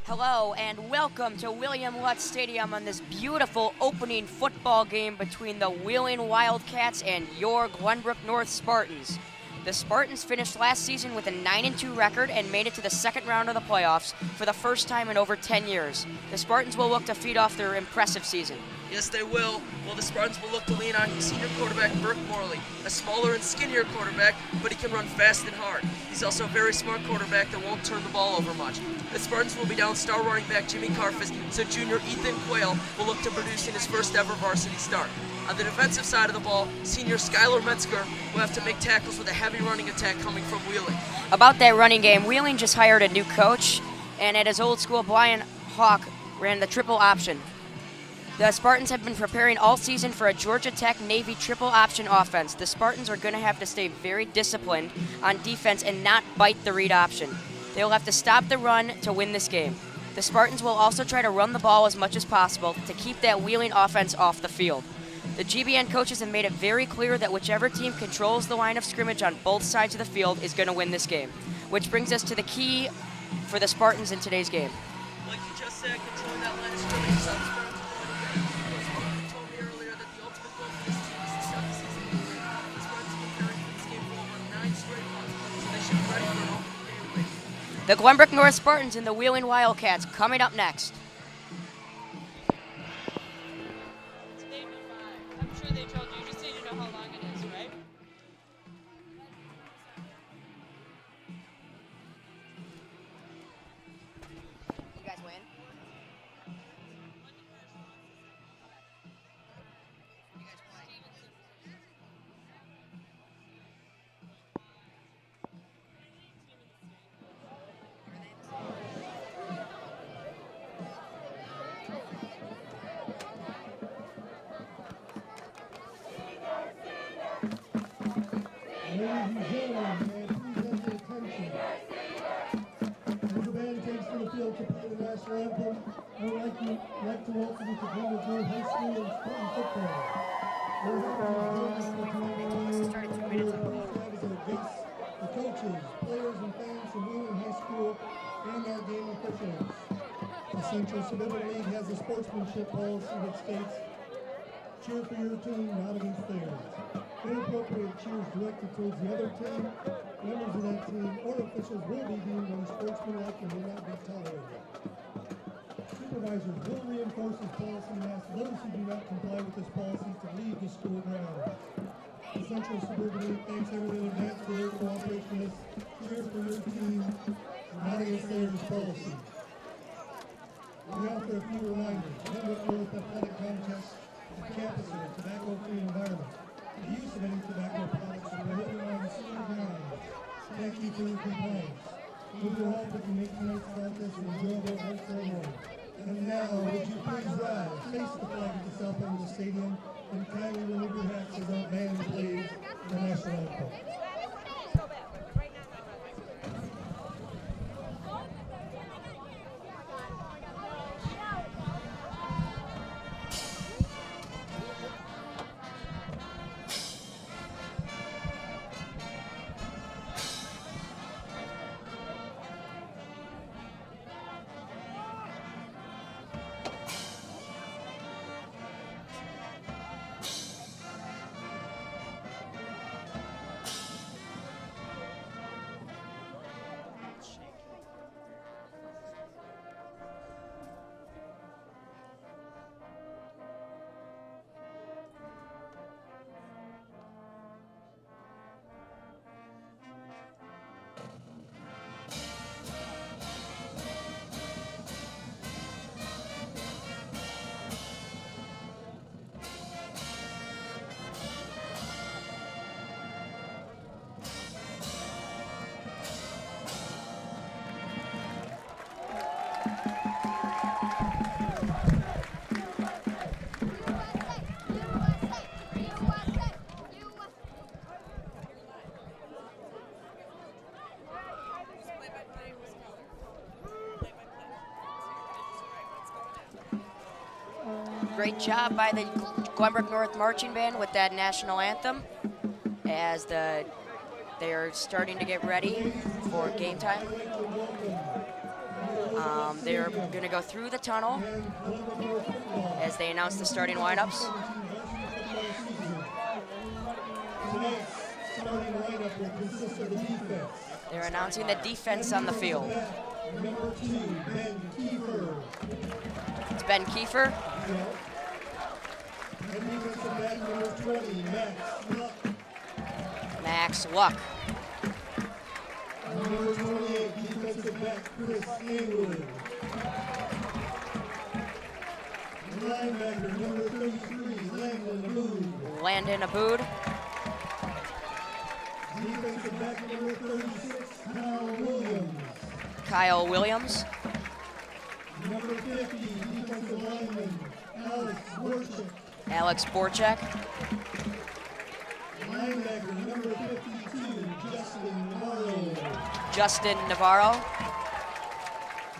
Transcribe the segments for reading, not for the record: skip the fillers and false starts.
Hello and welcome to William Lutz Stadium on this beautiful opening football game between the Wheeling Wildcats and your Glenbrook North Spartans. The Spartans finished last season with a 9-2 record and made it to the second round of the playoffs for the first time in over 10 years. The Spartans will look to feed off their impressive season. Yes, they will. Well, the Spartans will look to lean on senior quarterback Burke Morley, a smaller and skinnier quarterback, but he can run fast and hard. He's also a very smart quarterback that won't turn the ball over much. The Spartans will be down star running back Jimmy Carfus, so junior Ethan Quayle will look to produce in his first ever varsity start. On the defensive side of the ball, senior Skylar Metzger will have to make tackles with a heavy running attack coming from Wheeling. About that running game, Wheeling just hired a new coach, and at his old school, Brian Hawk ran the triple option. The Spartans have been preparing all season for a Georgia Tech Navy triple option offense. The Spartans are going to have to stay very disciplined on defense and not bite the read option. They will have to stop the run to win this game. The Spartans will also try to run the ball as much as possible to keep that Wheeling offense off the field. The GBN coaches have made it very clear that whichever team controls the line of scrimmage on both sides of the field is going to win this game, which brings us to the key for the Spartans in today's game. Like you just said, controlling that line of scrimmage. Some Spartans told me earlier that the ultimate goal for this team is to start the season with a win. The Spartans are preparing for this game for over 9 straight months, so they should be ready for an opening game win. The Glenbrook North Spartans and the Wheeling Wildcats coming up next. I'm sure they told you, just so you know how long it is, right? You guys win? Ladies and gentlemen, may I please have your attention? As the band takes to the field to play the national anthem, I would like to welcome you to Glenbrook North High School and Spartan football. We're happy to join us for tonight's game. We are pleased to have as our guests the coaches, players, and fans from Wheeling High School and our game officials. The Central Suburban League has a sportsmanship policy that states, cheer for your team, not against theirs. Inappropriate cheers directed towards the other team, members of that team, or officials will be deemed unsportsmanlike and will not be tolerated. Supervisors will reinforce this policy and ask those who do not comply with this policy to leave the school grounds. The Central Suburban League thanks everyone in advance for their cooperation with cheer for your team, not against theirs policy. We offer a few reminders. Glenbrook North athletic contests on campus in a tobacco-free environment. The use of any tobacco products is prohibited on the school grounds. Thank you for your compliance. With your help, we can make tonight's contest an enjoyable and ceremony. And now, would you please rise, face the flag at the south end of the stadium, and kindly remove your hats as our band plays the national anthem. Great job by the Glenbrook North Marching Band with that national anthem as they are starting to get ready for game time. They're going to go through the tunnel as they announce the starting lineups. Tonight's starting lineup will consist of the defense. They're announcing the defense on the field. Number 2, Ben Kiefer. It's Ben Kiefer. And defensive back number 20, Max Luck. Max Luck. Number 28, defensive back Chris Haywood. Linebacker number 33, Landon Abood. Defensive back number 36, Kyle Williams. Number 50, defensive lineman Alex Borchak. Linebacker number 52, Justin Navarro.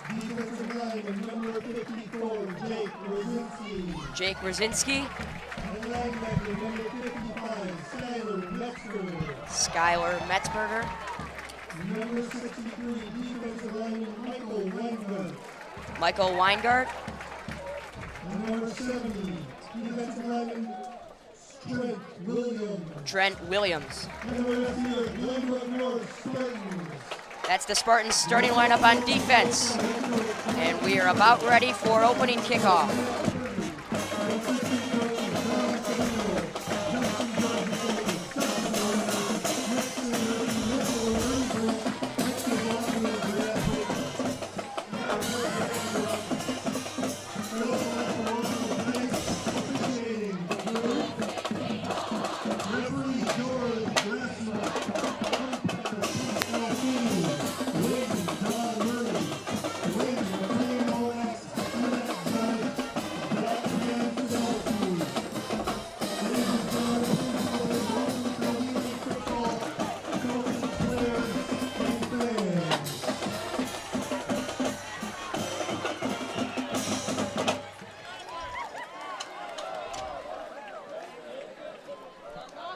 Defensive lineman number 54, Jake Rosinski. And linebacker number 55, Skylar Metzberger. Number 63, defensive lineman Michael Weingart. And number 70, defensive lineman Trent Williams. And the rest here, Glenbrook North Spartans. That's the Spartans starting lineup on defense. And we are about ready for opening kickoff.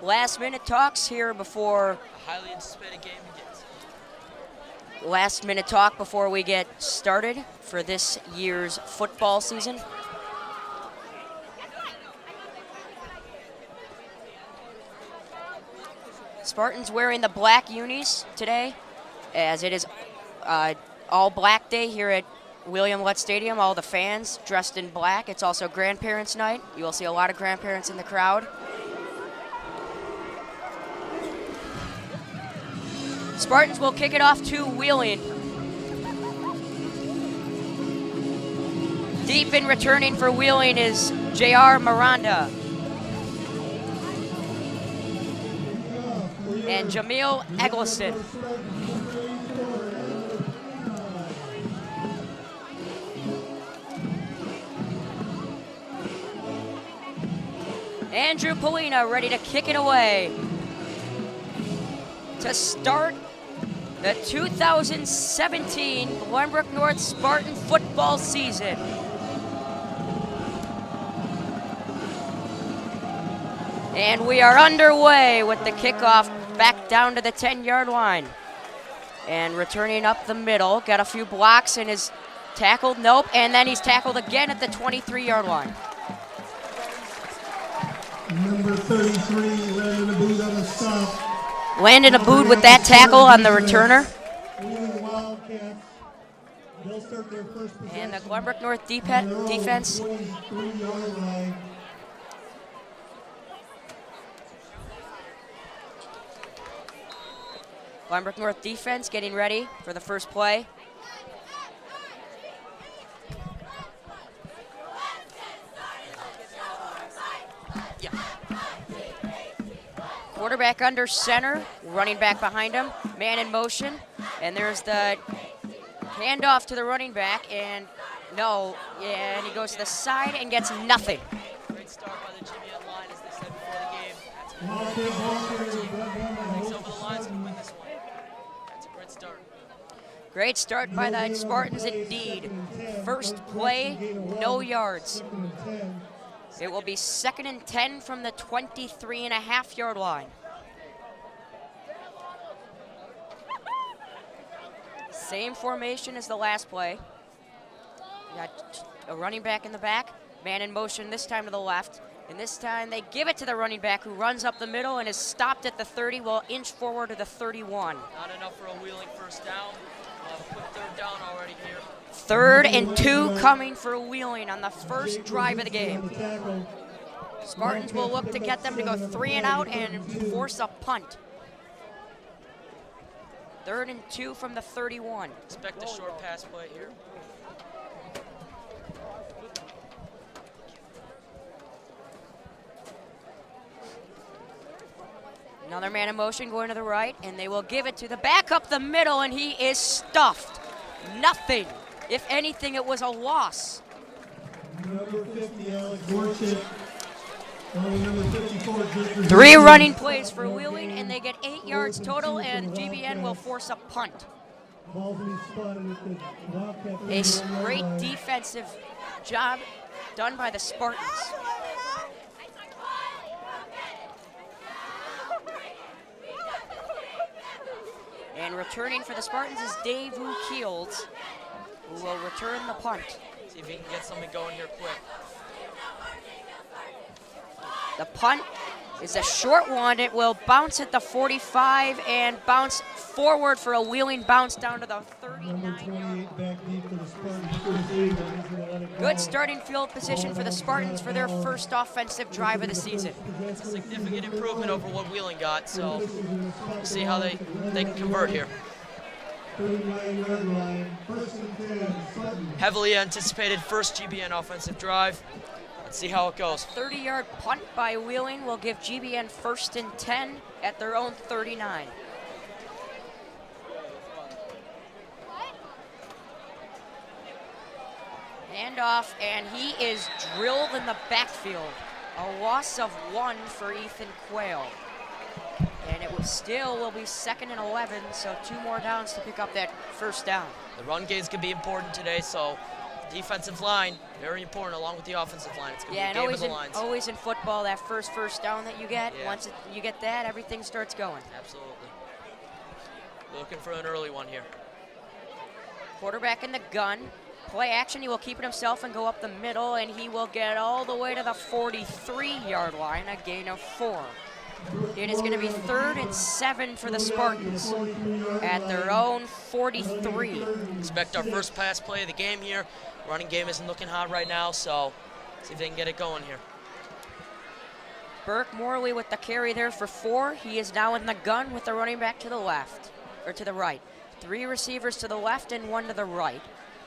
Last minute talks here before A highly anticipated game begins. last minute talk before we get started for this year's football season. Spartans wearing the black unis today, as it is all black day here at William Lutz Stadium. All the fans dressed in black. It's also grandparents' night. You will see a lot of grandparents in the crowd. Spartans will kick it off to Wheeling. Deep in returning for Wheeling is J.R. Miranda. And Jamil Eggleston. Andrew Polina ready to kick it away to start the 2017 Glenbrook North Spartan football season. And we are underway with the kickoff back down to the 10-yard line. And returning up the middle, got a few blocks and is tackled, nope, and then he's tackled again at the 23-yard line. Number 33, Landon Abood on the stop. Landon Abood with that tackle on the returner. Wheeling Wildcats. They'll start their first possession And the Glenbrook North on their own defense 23-yard line. Glenbrook North defense getting ready for the first play. Yeah. Quarterback under center, running back behind him, man in motion, and there's the handoff to the running back, and no, yeah, and he goes to the side and gets nothing. Great start by the GBN line, as they said before the game. Takes over the lines and win this one. That's a great start. Great start by the Spartans indeed. First play, no yards. It will be 2nd and 10 from the 23.5-yard line. Same formation as the last play. Got a running back in the back, man in motion this time to the left. And this time they give it to the running back who runs up the middle and is stopped at the 30, will inch forward to the 31. Not enough for a wheeling first down. Quick third down already here. 3rd and 2 coming for Wheeling on the first drive of the game. Spartans will look to get them to go 3 and out and force a punt. 3rd and 2 from the 31. Expect a short pass play here. Another man in motion going to the right, and they will give it to the back up the middle, and he is stuffed. Nothing. If anything, it was a loss. Number 50, Alex Warchip. Number 54, Victor 3 running plays for Wheeling, and they get 8 yards total, and GBN will force a punt. Ball's being spotted at the Wildcat. A great defensive job done by the Spartans. And returning for the Spartans is Dave Keels, who will return the punt. See if he can get something going here quick. The punt is a short one. It will bounce at the 45 and bounce forward for a Wheeling bounce down to the 39-yard. Back deep for the Spartans. Good starting field position for the Spartans for their first offensive drive of the season. It's a significant improvement over what Wheeling got, so we'll see how they can convert here. 39-yard line, 1st and 10, Spartans. Heavily anticipated first GBN offensive drive. Let's see how it goes. 30-yard punt by Wheeling will give GBN 1st and 10 at their own 39. Handoff, and he is drilled in the backfield. A loss of 1 for Ethan Quayle. And it will be 2nd and 11, so 2 more downs to pick up that first down. The run games can be important today, so defensive line, very important along with the offensive line. It's going to be a game of the lines. Always in football, that first down that you get, Yeah. once you get that, everything starts going. Absolutely. Looking for an early one here. Quarterback in the gun. Play action, he will keep it himself and go up the middle, and he will get all the way to the 43-yard line, a gain of 4. It is going to be 3rd and 7 for the Spartans at their own 43. Expect our first pass play of the game here. Running game isn't looking hot right now, so see if they can get it going here. Burke Morley with the carry there for 4. He is now in the gun with the running back to the left, or to the right. 3 receivers to the left and 1 to the right.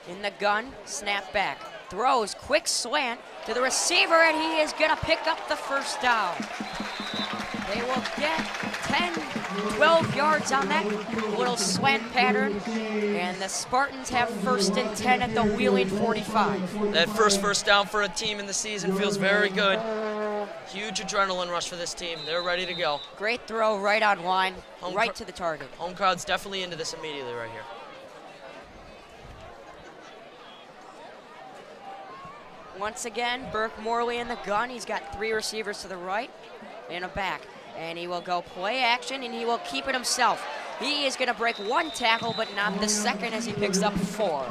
In the gun, snap back. Throws, quick slant to the receiver, and he is going to pick up the first down. They will get 10, 12 yards on that little slant pattern, and the Spartans have 1st and 10 at the Wheeling 45. That first down for a team in the season feels very good. Huge adrenaline rush for this team. They're ready to go. Great throw right on line, right to the target. Home crowd's definitely into this immediately right here. Once again, Burke Morley in the gun. He's got 3 receivers to the right and a back. And he will go play action, and he will keep it himself. He is going to break 1 tackle, but not the second as he picks up 4.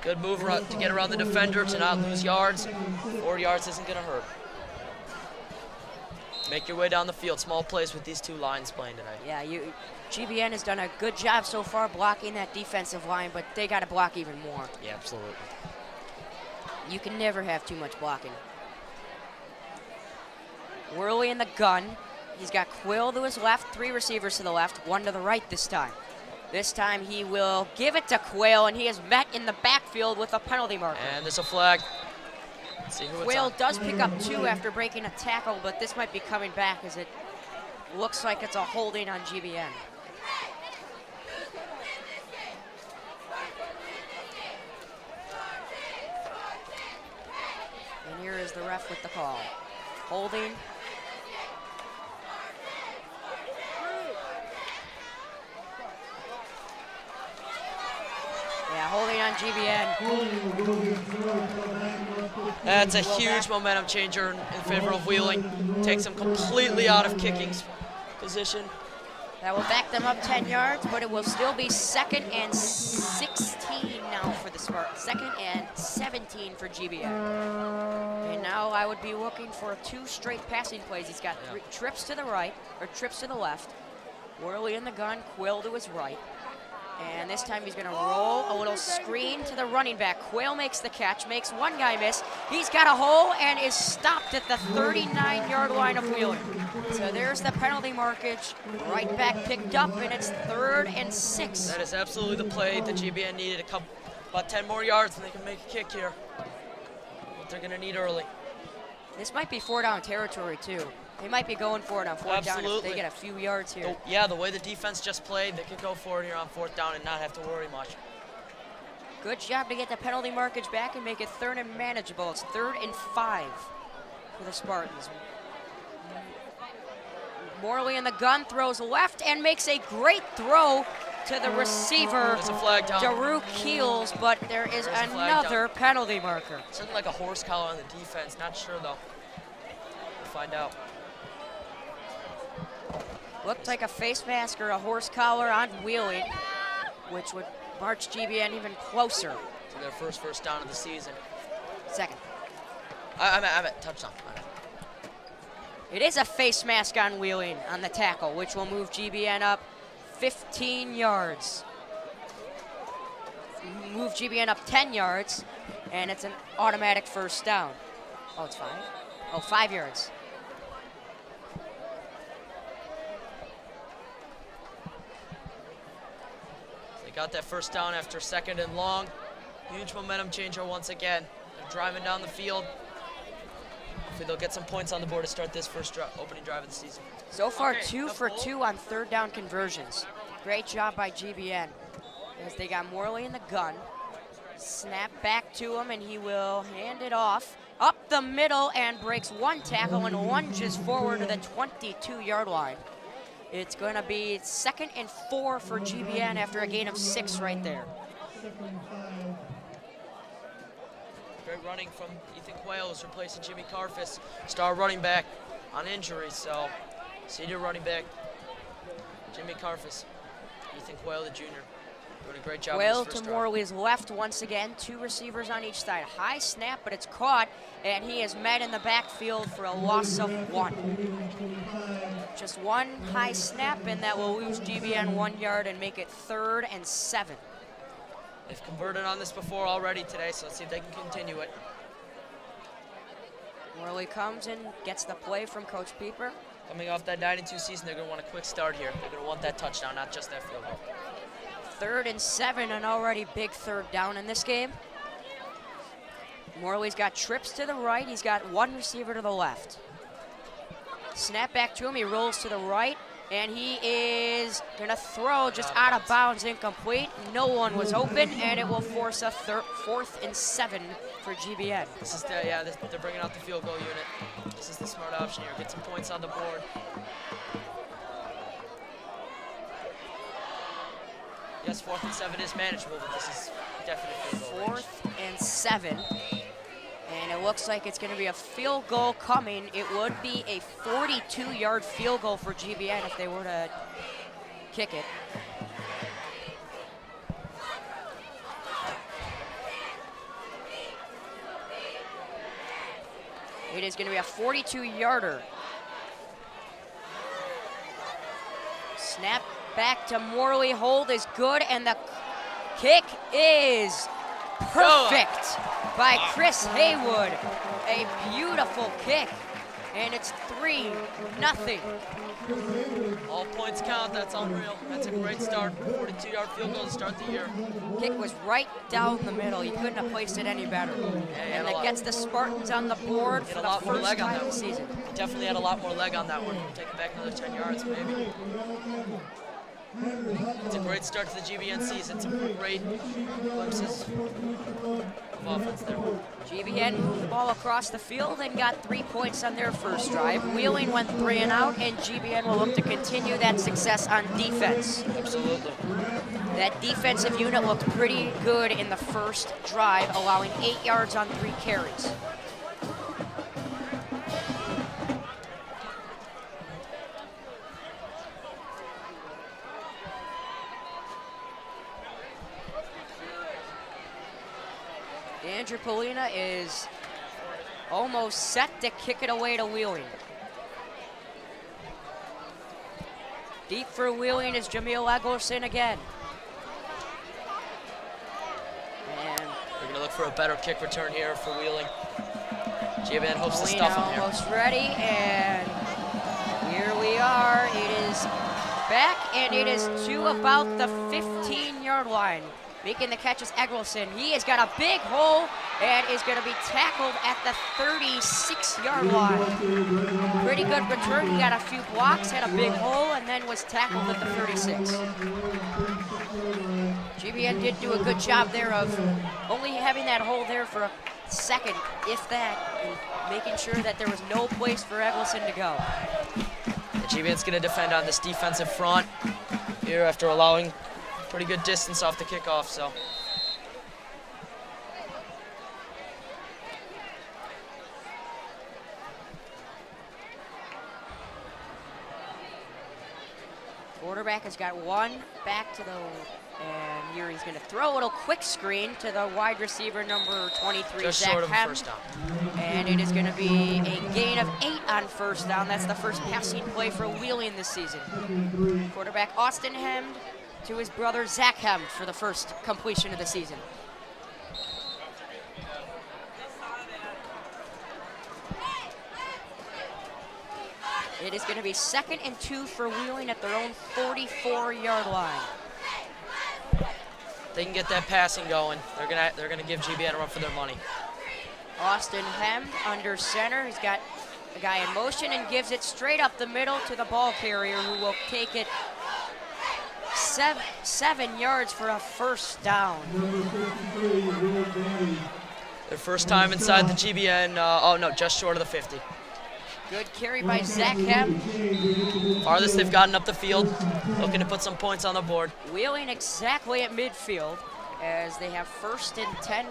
Good move to get around the defender to not lose yards. 4 yards isn't going to hurt. Make your way down the field. Small plays with these 2 lines playing tonight. Yeah, GBN has done a good job so far blocking that defensive line, but they got to block even more. Yeah, absolutely. You can never have too much blocking. Worley in the gun. He's got Quill to his left, 3 receivers to the left, 1 to the right this time. This time he will give it to Quayle, and he is met in the backfield with a penalty marker. And there's a flag. Let's see who Quayle it's on. does pick up 2 after breaking a tackle, but this might be coming back as it looks like it's a holding on GBN. And here is the ref with the call. Holding. Yeah, holding on GBN. That's a huge momentum changer in favor of Wheeling. Takes them completely out of kicking position. That will back them up 10 yards, but it will still be 2nd and 16 now for the Spartans. Spartans. 2nd and 17 for GBN. And now I would be looking for 2 straight passing plays. He's got 3 trips to the right, or trips to the left. Worley in the gun, Quill to his right. And this time he's gonna roll a little screen to the running back. Quayle makes the catch, makes one guy miss. He's got a hole and is stopped at the 39-yard line of Wheeling. So there's the penalty markage. Right back picked up, and it's 3rd and 6. That is absolutely the play the GBN needed. About 10 more yards and they can make a kick here. What they're gonna need early. This might be 4-down territory too. They might be going for it on 4th down if they get a few yards here. Yeah, the way the defense just played, they could go for it here on 4th down and not have to worry much. Good job to get the penalty markage back and make it 3rd and manageable. It's 3rd and 5 for the Spartans. Morley in the gun, throws left and makes a great throw to the receiver. There's a flag down. Daru Keels, but there is another penalty marker. Something like a horse collar on the defense. Not sure though. We'll find out. Looked like a face mask or a horse collar on Wheeling, which would march GBN even closer To their first down of the season. 2nd. I'm at touchdown. It is a face mask on Wheeling on the tackle, which will move GBN up 15 yards. Move GBN up 10 yards, and it's an automatic 1st down. Oh, it's 5? Oh, 5 yards. They got that 1st down after 2nd and long. Huge momentum changer once again. They're driving down the field. Hopefully they'll get some points on the board to start this first opening drive of the season. So far, 2 for 2 on 3rd down conversions. Great job by GBN. As they got Morley in the gun. Snap back to him, and he will hand it off up the middle and breaks 1 tackle and lunges forward to the 22-yard line. It's going to be 2nd and 4 for GBN after a gain of 6 right there. Great running from Ethan Quayle, who's replacing Jimmy Carfus, star running back on injury. So, senior running back, Jimmy Carfus, Ethan Quayle, the junior, doing a great job. Quayle to Morley's left once again, 2 receivers on each side. High snap, but it's caught, and he is met in the backfield for a loss of 1. Just 1 high snap, and that will lose GBN 1 yard and make it 3rd and 7. They've converted on this before already today, so let's see if they can continue it. Morley comes and gets the play from Coach Pieper. Coming off that 9-2 season, they're going to want a quick start here. They're going to want that touchdown, not just that field goal. 3rd and 7, an already big 3rd down in this game. Morley's got trips to the right. He's got 1 receiver to the left. Snap back to him. He rolls to the right, and he is going to throw just out of bounds, incomplete. No one was open, and it will force a 4th and 7 for GBN. This is they're bringing out the field goal unit. This is the smart option here. Get some points on the board. Yes, 4th and 7 is manageable, but this is definitely field goal range. 4th and 7. And it looks like it's going to be a field goal coming. It would be a 42-yard field goal for GBN if they were to kick it. It is going to be a 42-yarder. Snap back to Morley. Hold is good, and the kick is perfect by Chris Haywood. A beautiful kick, and it's 3-0. All points count. That's unreal. That's a great start. 42-yard field goal to start the year. Kick was right down the middle. He couldn't have placed it any better. And that gets the Spartans on the board for the first time of the season. He definitely had a lot more leg on that one. Take it back another 10 yards, maybe. It's a great start to the GBN season. Some great glimpses of offense there. GBN moved the ball across the field and got 3 points on their first drive. Wheeling went 3 and out, and GBN will look to continue that success on defense. Absolutely. That defensive unit looked pretty good in the first drive, allowing 8 yards on 3 carries. Andrew Polina is almost set to kick it away to Wheeling. Deep for Wheeling is Jamil Eggleston again. And We're going to look for a better kick return here for Wheeling. GBN hopes to Polina stuff him here. almost ready, and here we are. It is back, and it is to about the 15-yard line. Making the catch is Eggleston. He has got a big hole and is going to be tackled at the 36-yard line. Pretty good return. He got a few blocks, had a big hole, and then was tackled at the 36. GBN did do a good job there of only having that hole there for a second, if that, and making sure that there was no place for Eggleston to go. GBN's going to defend on this defensive front here after allowing pretty good distance off the kickoff, so. Quarterback has got one back to the, and here he's going to throw a little quick screen to the wide receiver number 23, Just Zach short of a Hem. first down. And it is going to be a gain of 8 on first down. That's the first passing play for Wheeling this season. Quarterback Austin Hemd to his brother Zach Hemd for the first completion of the season. It is going to be 2nd and 2 for Wheeling at their own 44-yard line. They can get that passing going. They're gonna give GBN a run for their money. Austin Hemd under center. He's got a guy in motion and gives it straight up the middle to the ball carrier, who will take it 7 yards for a first down. Their first time inside the GBN, oh no, just short of the 50. Good carry by Zach Hemd. Farthest they've gotten up the field, looking to put some points on the board. Wheeling exactly at midfield as they have 1st and 10.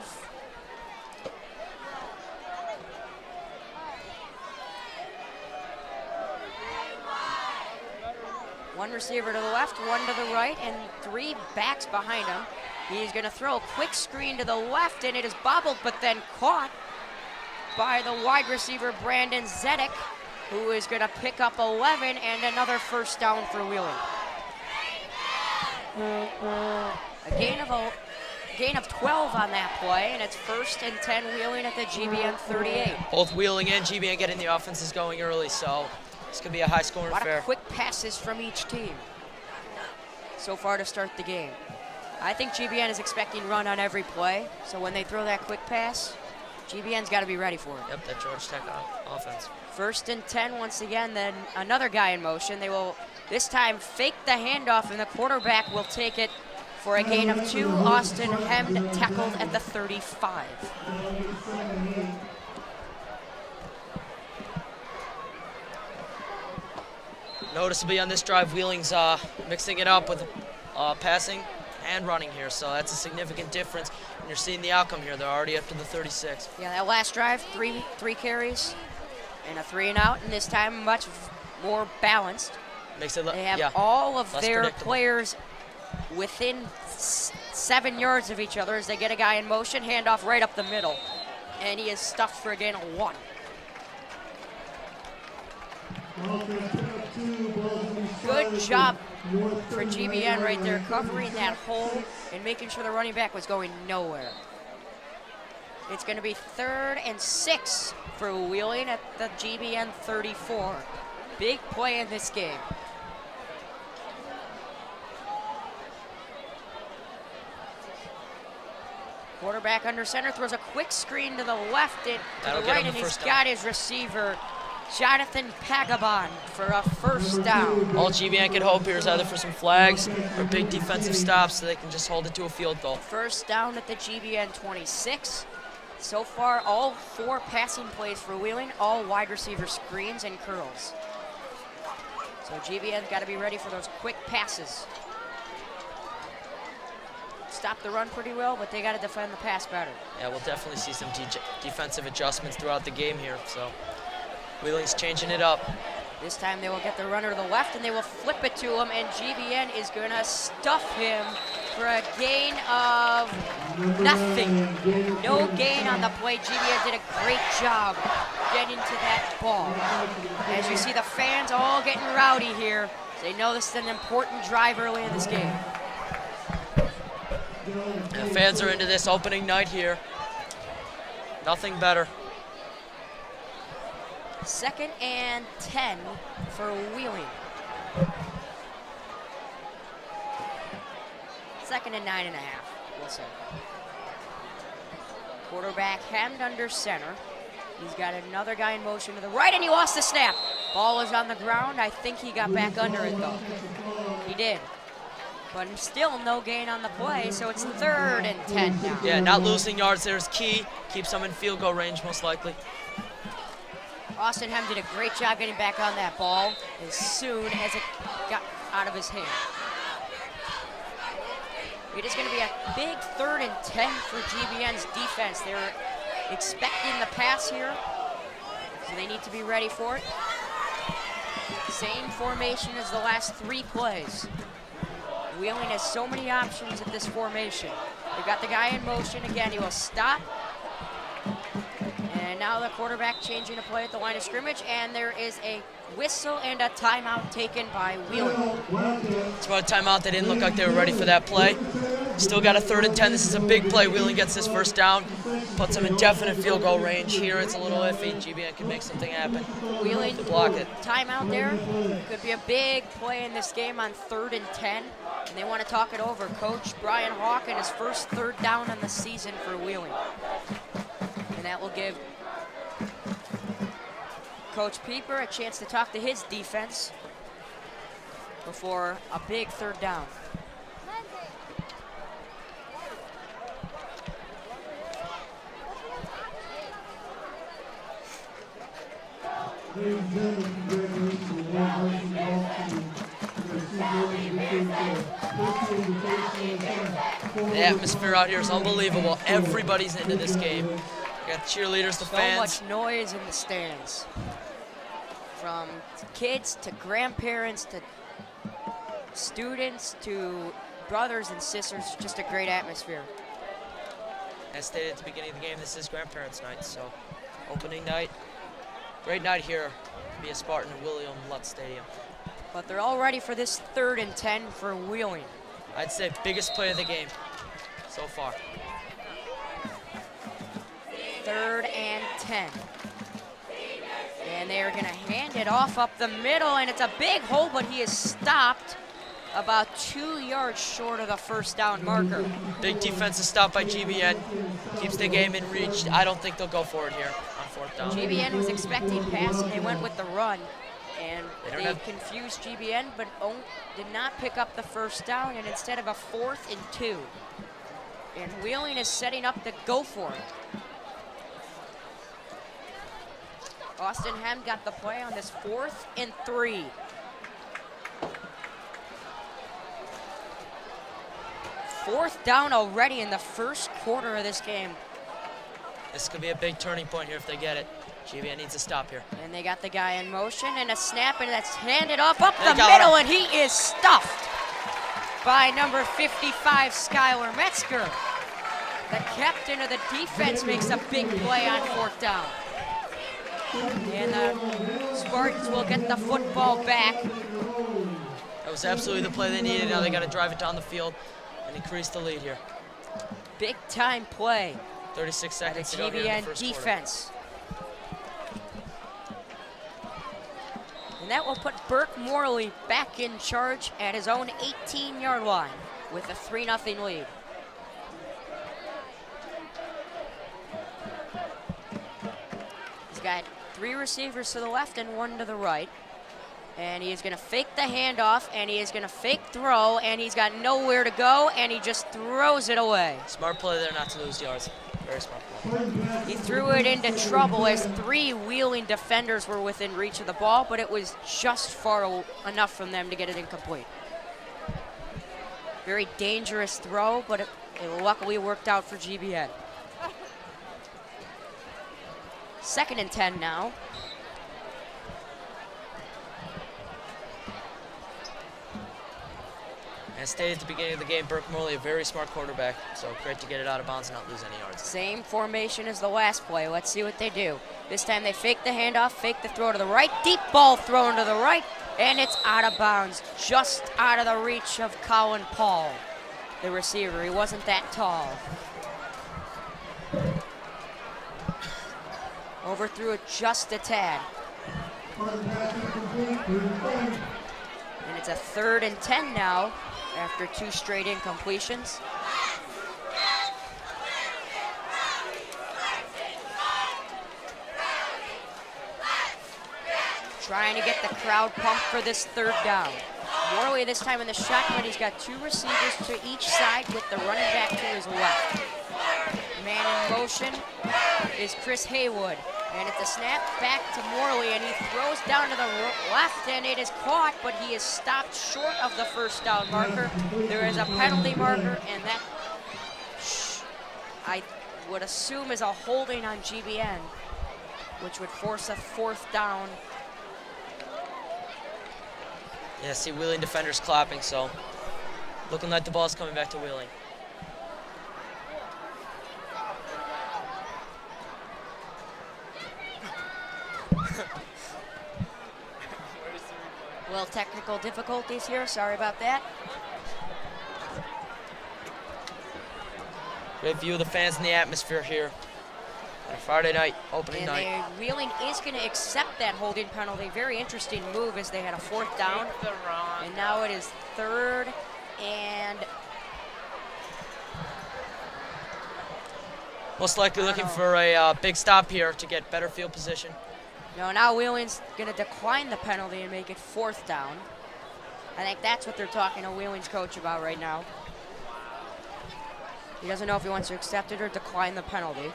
One receiver to the left, one to the right, and 3 backs behind him. He's going to throw a quick screen to the left, and it is bobbled, but then caught by the wide receiver Brandon Zedek, who is going to pick up 11 and another first down for Wheeling. A gain of 12 on that play, and it's 1st and 10 Wheeling at the GBN 38. Both Wheeling and GBN getting the offenses going early, so this could be a high-scoring A lot affair. of quick passes from each team so far to start the game. I think GBN is expecting run on every play, so when they throw that quick pass, GBN's got to be ready for it. Yep, that Georgia Tech offense. 1st and 10 once again, then another guy in motion. They will this time fake the handoff, and the quarterback will take it for a gain of 2. Austin Hemd tackled at the 35. Noticeably on this drive, Wheeling's mixing it up with passing and running here, so that's a significant difference. And you're seeing the outcome here. They're already up to the 36. Yeah, that last drive, three carries and a 3 and out, and this time much more balanced. Makes it They have all of less their predictable. players within 7 yards of each other as they get a guy in motion, handoff right up the middle, and he is stuffed for a gain of 1. Good job for GBN right there, covering that hole and making sure the running back was going nowhere. It's going to be 3rd and 6 for Wheeling at the GBN 34. Big play in this game. Quarterback under center, throws a quick screen to the left and to That'll the get right, him and the he's first got down. his receiver, Jonathan Pagabon, for a first down. All GBN can hope here is either for some flags or big defensive stops so they can just hold it to a field goal. First down at the GBN 26. So far, all 4 passing plays for Wheeling, all wide receiver screens and curls. So GBN's got to be ready for those quick passes. Stop the run pretty well, but they got to defend the pass better. Yeah, we'll definitely see some defensive adjustments throughout the game here, so Wheeling's changing it up. This time they will get the runner to the left, and they will flip it to him, and GBN is going to stuff him for a gain of nothing. No gain on the play. GBN did a great job getting to that ball. As you see the fans all getting rowdy here. They know this is an important drive early in this game. The fans are into this opening night here. Nothing better. 2nd and 10 for Wheeling. 2nd and 9.5, we'll say. Quarterback hemmed under center. He's got another guy in motion to the right, and he lost the snap. Ball is on the ground. I think he got back under it, though. He did. But still no gain on the play, so it's 3rd and 10 now. Yeah, not losing yards there is key. Keeps them in field goal range, most likely. Austin Hem did a great job getting back on that ball as soon as it got out of his hand. It is going to be a big 3rd and 10 for GBN's defense. They're expecting the pass here, so they need to be ready for it. Same formation as the last 3 plays. Wheeling has so many options at this formation. They've got the guy in motion. Again, he will stop. And now the quarterback changing a play at the line of scrimmage, and there is a whistle and a timeout taken by Wheeling. It's about a timeout. They didn't look like they were ready for that play. Still got a 3rd and 10. This is a big play. Wheeling gets this first down, puts them in definite field goal range. Here it's a little iffy. GBN can make something happen. Wheeling to block it. Timeout there. Could be a big play in this game on 3rd and 10. And they want to talk it over. Coach Brian Hawk and his first 3rd down on the season for Wheeling. And that will give Coach Pieper a chance to talk to his defense before a big 3rd down. Ladies and gentlemen, congratulations to the Wildcats Varsity. The atmosphere out here is unbelievable. Everybody's into this game. We got cheerleaders, the So fans. much noise in the stands. From kids to grandparents to students to brothers and sisters, just a great atmosphere. As stated at the beginning of the game, this is grandparents' night, so opening night. Great night here via Spartan and William Lutz Stadium. But they're all ready for this 3rd and 10 for Wheeling. I'd say biggest play of the game so far. 3rd and 10. And they are going to hand it off up the middle, and it's a big hole, but he is stopped about 2 yards short of the 1st down marker. Big defensive stop by GBN. Keeps the game in reach. I don't think they'll go for it here on 4th down. GBN was expecting pass, and they went with the run. And They they confused GBN, but did not pick up the 1st down, and instead of a 4th and 2. And Wheeling is setting up to go for it. Austin Hem got the play on this 4th and 3. Fourth down already in the first quarter of this game. This could be a big turning point here if they get it. GBN needs to stop here. And they got the guy in motion, and a snap, and that's handed off up They the got middle, him. and he is stuffed by number 55, Skylar Metzger. The captain of the defense makes a big play on 4th down. And the Spartans will get the football back. That was absolutely the play they needed. Now they got to drive it down the field and increase the lead here. Big time play 36 by the seconds to go here in the GBN first quarter. defense. And that will put Burke Morley back in charge at his own 18-yard line with a 3-0 lead. He's got 3 receivers to the left and 1 to the right. And he is going to fake the handoff, and he is going to fake throw, and he's got nowhere to go, and he just throws it away. Smart play there not to lose yards. Very smart play. He threw it into trouble as 3 Wheeling defenders were within reach of the ball, but it was just far enough from them to get it incomplete. Very dangerous throw, but it luckily worked out for GBN. 2nd and 10 now. And stated at the beginning of the game, Burke Morley, a very smart quarterback, so great to get it out of bounds and not lose any yards. Same formation as the last play. Let's see what they do. This time they fake the handoff, fake the throw to the right, deep ball thrown to the right, and it's out of bounds, just out of the reach of Colin Paul, the receiver. He wasn't that tall. Overthrew it just a tad. And it's a 3rd and 10 now after 2 straight incompletions. Trying to get the crowd pumped for this 3rd down. Morley this time in the shotgun. He's got 2 receivers to each side with the running back to his left. Man in motion is Chris Haywood. And it's a snap back to Morley, and he throws down to the left, and it is caught, but he is stopped short of the 1st down marker. There is a penalty marker, and that, I would assume, is a holding on GBN, which would force a 4th down. Yeah, see Wheeling defenders clapping, so looking like the ball's coming back to Wheeling. Well, technical difficulties here. Sorry about that. Great view of the fans and the atmosphere here on a Friday night, opening night. And Wheeling is going to accept that holding penalty. Very interesting move as they had a 4th down. And now it is 3rd and... Most likely looking for a big stop here to get better field position. No, now Wheeling's going to decline the penalty and make it 4th down. I think that's what they're talking to Wheeling's coach about right now. He doesn't know if he wants to accept it or decline the penalty.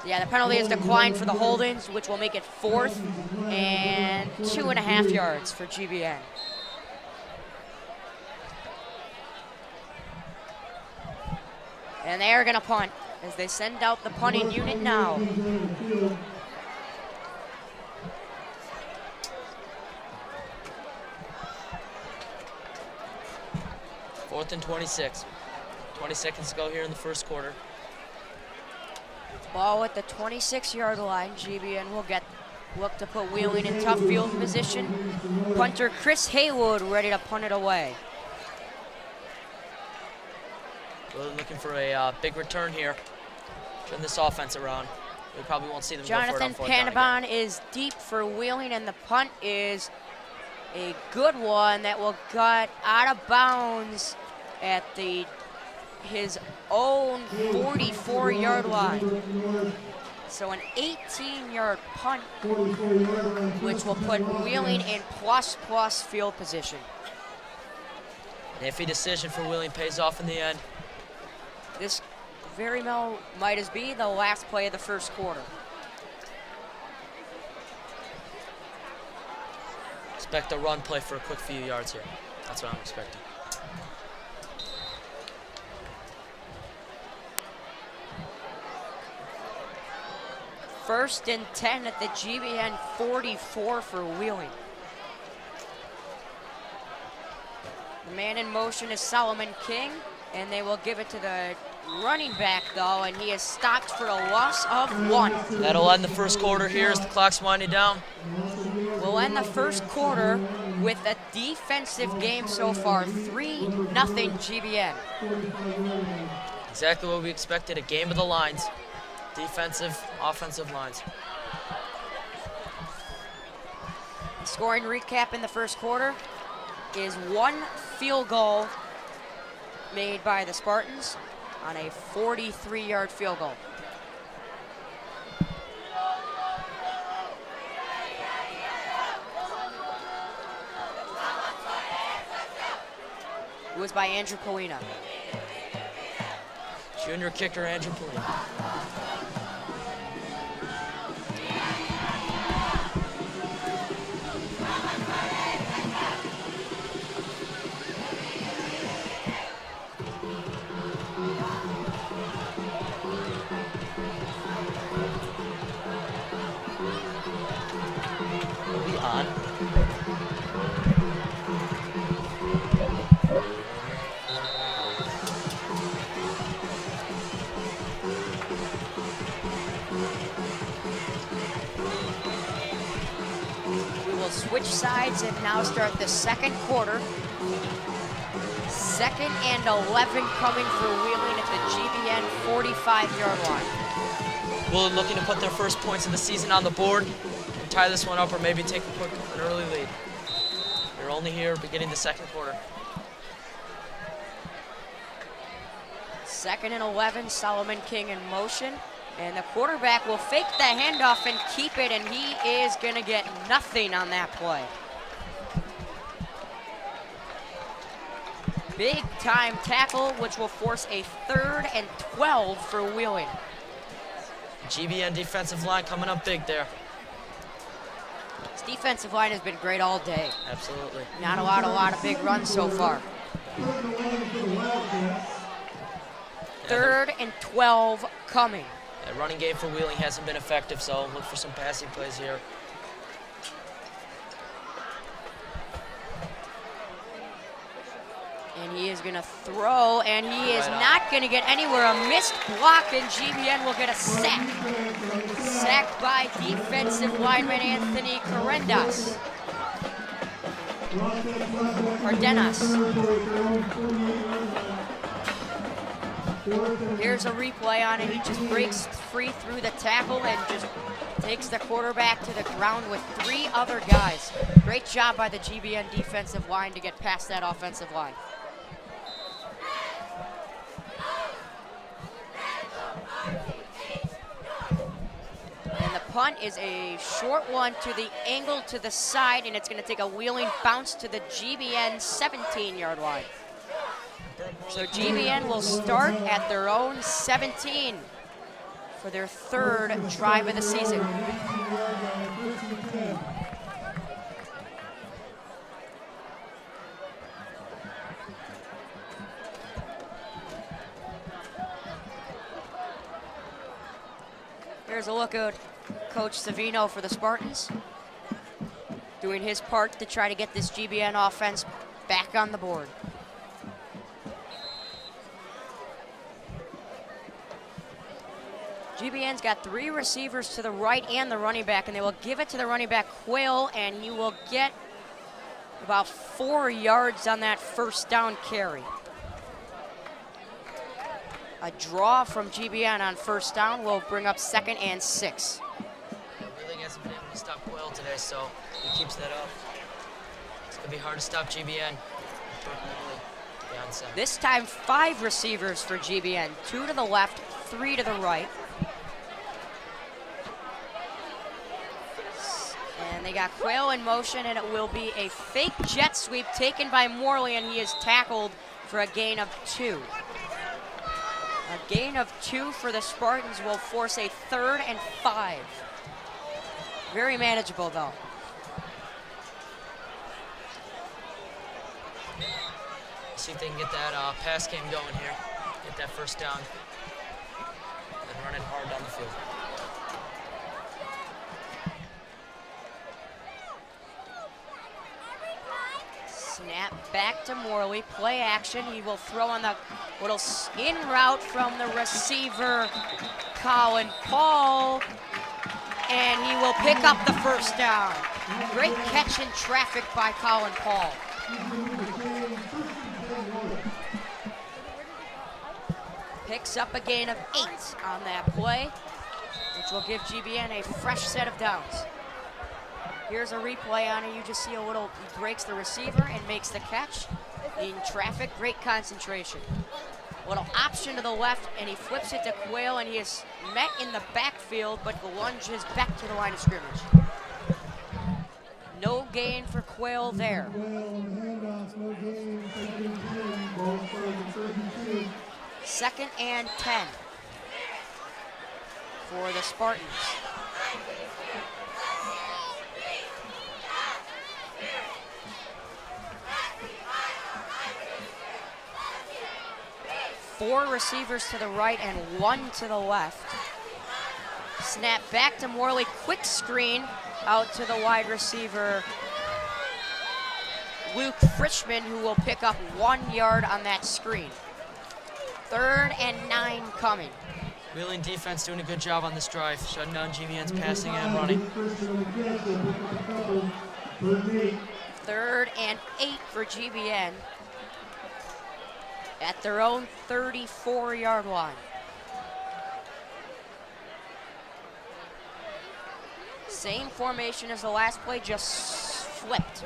Yeah, the penalty is declined for the holdings, which will make it 4th and 2.5 yards for GBN. And they are going to punt as they send out the punting unit now. Fourth and 26. 20 seconds to go here in the 1st quarter. Ball at the 26-yard line. GBN will look to put Wheeling in tough field position. Punter Chris Haywood ready to punt it away. Really looking for a big return here. Turn this offense around. We probably won't see them go for it Jonathan on 4th down again. Panabon is deep for Wheeling, and the punt is a good one that will get out of bounds at his own 44-yard line. So an 18-yard punt, which will put Wheeling in plus field position. An iffy decision for Wheeling pays off in the end. This very well might as be the last play of the 1st quarter. Expect a run play for a quick few yards here. That's what I'm expecting. First and 10 at the GBN 44 for Wheeling. The man in motion is Solomon King, and they will give it to the running back, though, and he is stopped for a loss of 1. That'll end the 1st quarter here as the clock's winding down. We'll end the 1st quarter with a defensive game so far, 3-0 GBN. Exactly what we expected, a game of the lines. Defensive, offensive lines. Scoring recap in the 1st quarter is 1 field goal made by the Spartans on a 43-yard field goal. It was by Andrew Polina. Junior kicker Andrew Polina. sides and now start the second quarter. 2nd and 11 coming for Wheeling at the GBN 45-yard line. Wheeling looking to put their first points of the season on the board and tie this one up or maybe take an early lead. They're only here beginning the second quarter. 2nd and 11, Solomon King in motion. And the quarterback will fake the handoff and keep it, and he is going to get nothing on that play. Big time tackle, which will force a 3rd and 12 for Wheeling. GBN defensive line coming up big there. This defensive line has been great all day. Absolutely. Not a lot of big runs so far. 3rd and 12 coming. That running game for Wheeling hasn't been effective, so look for some passing plays here. And he is going to throw, and he is not going to get anywhere. A missed block, and GBN will get a sack. Sacked by defensive lineman Anthony Cardenas. Here's a replay on it. He just breaks free through the tackle and just takes the quarterback to the ground with 3 other guys. Great job by the GBN defensive line to get past that offensive line. And the punt is a short one to the angle to the side, and it's going to take a Wheeling bounce to the GBN 17-yard line. So GBN will start at their own 17 for their 3rd drive of the season. Here's a look at Coach Savino for the Spartans, doing his part to try to get this GBN offense back on the board. GBN's got 3 receivers to the right and the running back, and they will give it to the running back, Quayle, and he will get about 4 yards on that first down carry. A draw from GBN on first down will bring up 2nd and 6. Wheeling hasn't been able to stop Quayle today, so he keeps that up. It's going to be hard to stop GBN. This time 5 receivers for GBN, 2 to the left, 3 to the right. And they got Quayle in motion, and it will be a fake jet sweep taken by Morley, and he is tackled for a gain of 2. A gain of 2 for the Spartans will force a 3rd and 5. Very manageable, though. See if they can get that pass game going here. Get that first down. And run it hard down the field. Snap back to Morley, play action. He will throw on the little in route from the receiver, Colin Paul, and he will pick up the first down. Great catch in traffic by Colin Paul. Picks up a gain of 8 on that play, which will give GBN a fresh set of downs. Here's a replay on it. You just see a little, he breaks the receiver and makes the catch in traffic. Great concentration. Little option to the left, and he flips it to Quayle, and he is met in the backfield, but lunges back to the line of scrimmage. No gain for Quayle there. 2nd and 10 for the Spartans. Four receivers to the right and 1 to the left. Snap back to Morley, quick screen out to the wide receiver, Luke Frischman, who will pick up 1 yard on that screen. 3rd and 9 coming. Wheeling defense doing a good job on this drive, shutting down GBN's passing and running. 3rd and 8 for GBN at their own 34-yard line. Same formation as the last play, just flipped.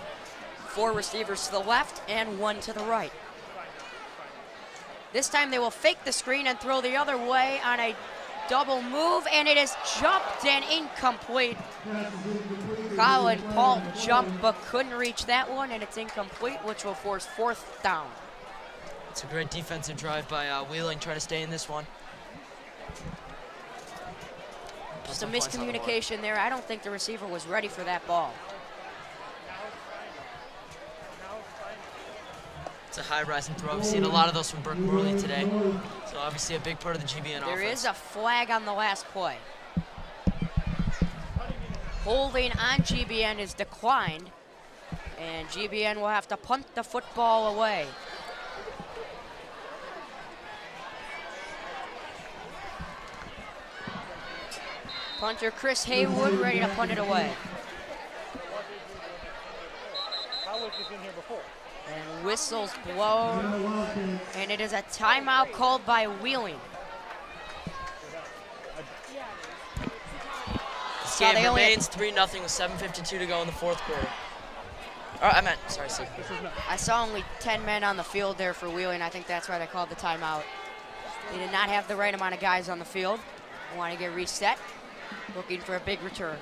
4 receivers to the left and 1 to the right. This time they will fake the screen and throw the other way on a double move, and it is jumped and incomplete. Colin Paul jumped but couldn't reach that one, and it's incomplete, which will force 4th down. It's a great defensive drive by Wheeling, trying to stay in this one. Just a miscommunication there. I don't think the receiver was ready for that ball. It's a high rising throw. We've seen a lot of those from Burke Morley today. So obviously a big part of the GBN offense. There is a flag on the last play. Holding on GBN is declined, and GBN will have to punt the football away. Punter Chris Haywood ready to punt it away. And whistles blown, and it is a timeout called by Wheeling. This game remains 3-0 with 7:52 to go in the 4th quarter. Sorry, Steve. I saw only 10 men on the field there for Wheeling. I think that's why they called the timeout. They did not have the right amount of guys on the field. They want to get reset, looking for a big return.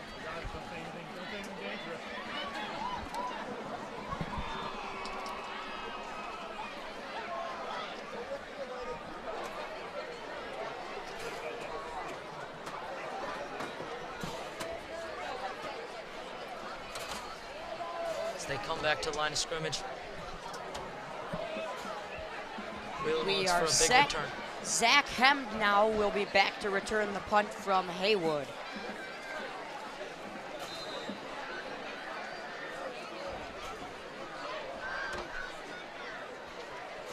They come back to the line of scrimmage. We are set. Zach Hemd now will be back to return the punt from Haywood.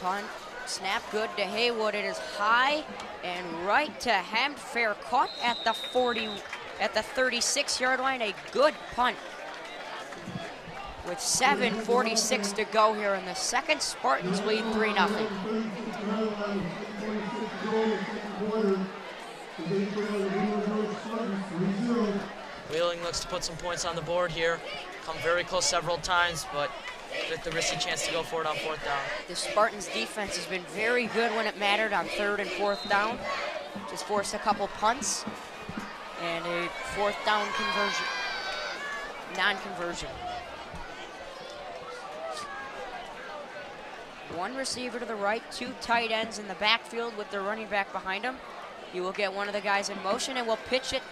Punt, snap good to Haywood. It is high and right to Hemd. Fair caught at the 36-yard line. A good punt. With 7:46 to go here in the second, Spartans lead 3-0. Wheeling looks to put some points on the board here. Come very close several times, but with the risky chance to go for it on 4th down. The Spartans defense has been very good when it mattered on 3rd and 4th down. Just forced a couple punts and a 4th down conversion, non-conversion. 1 receiver to the right, 2 tight ends in the backfield with their running back behind them. You will get one of the guys in motion, and we'll pitch it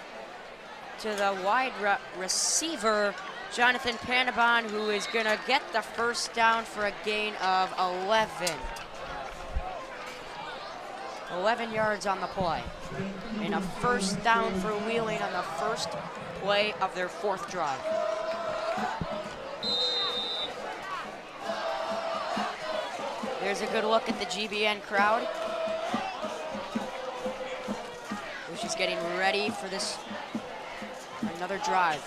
to the wide receiver, Jonathan Panabon, who is going to get the 1st down for a gain of 11. 11 yards on the play. And a 1st down for Wheeling on the 1st play of their 4th drive. There's a good look at the GBN crowd, which is getting ready for this another drive.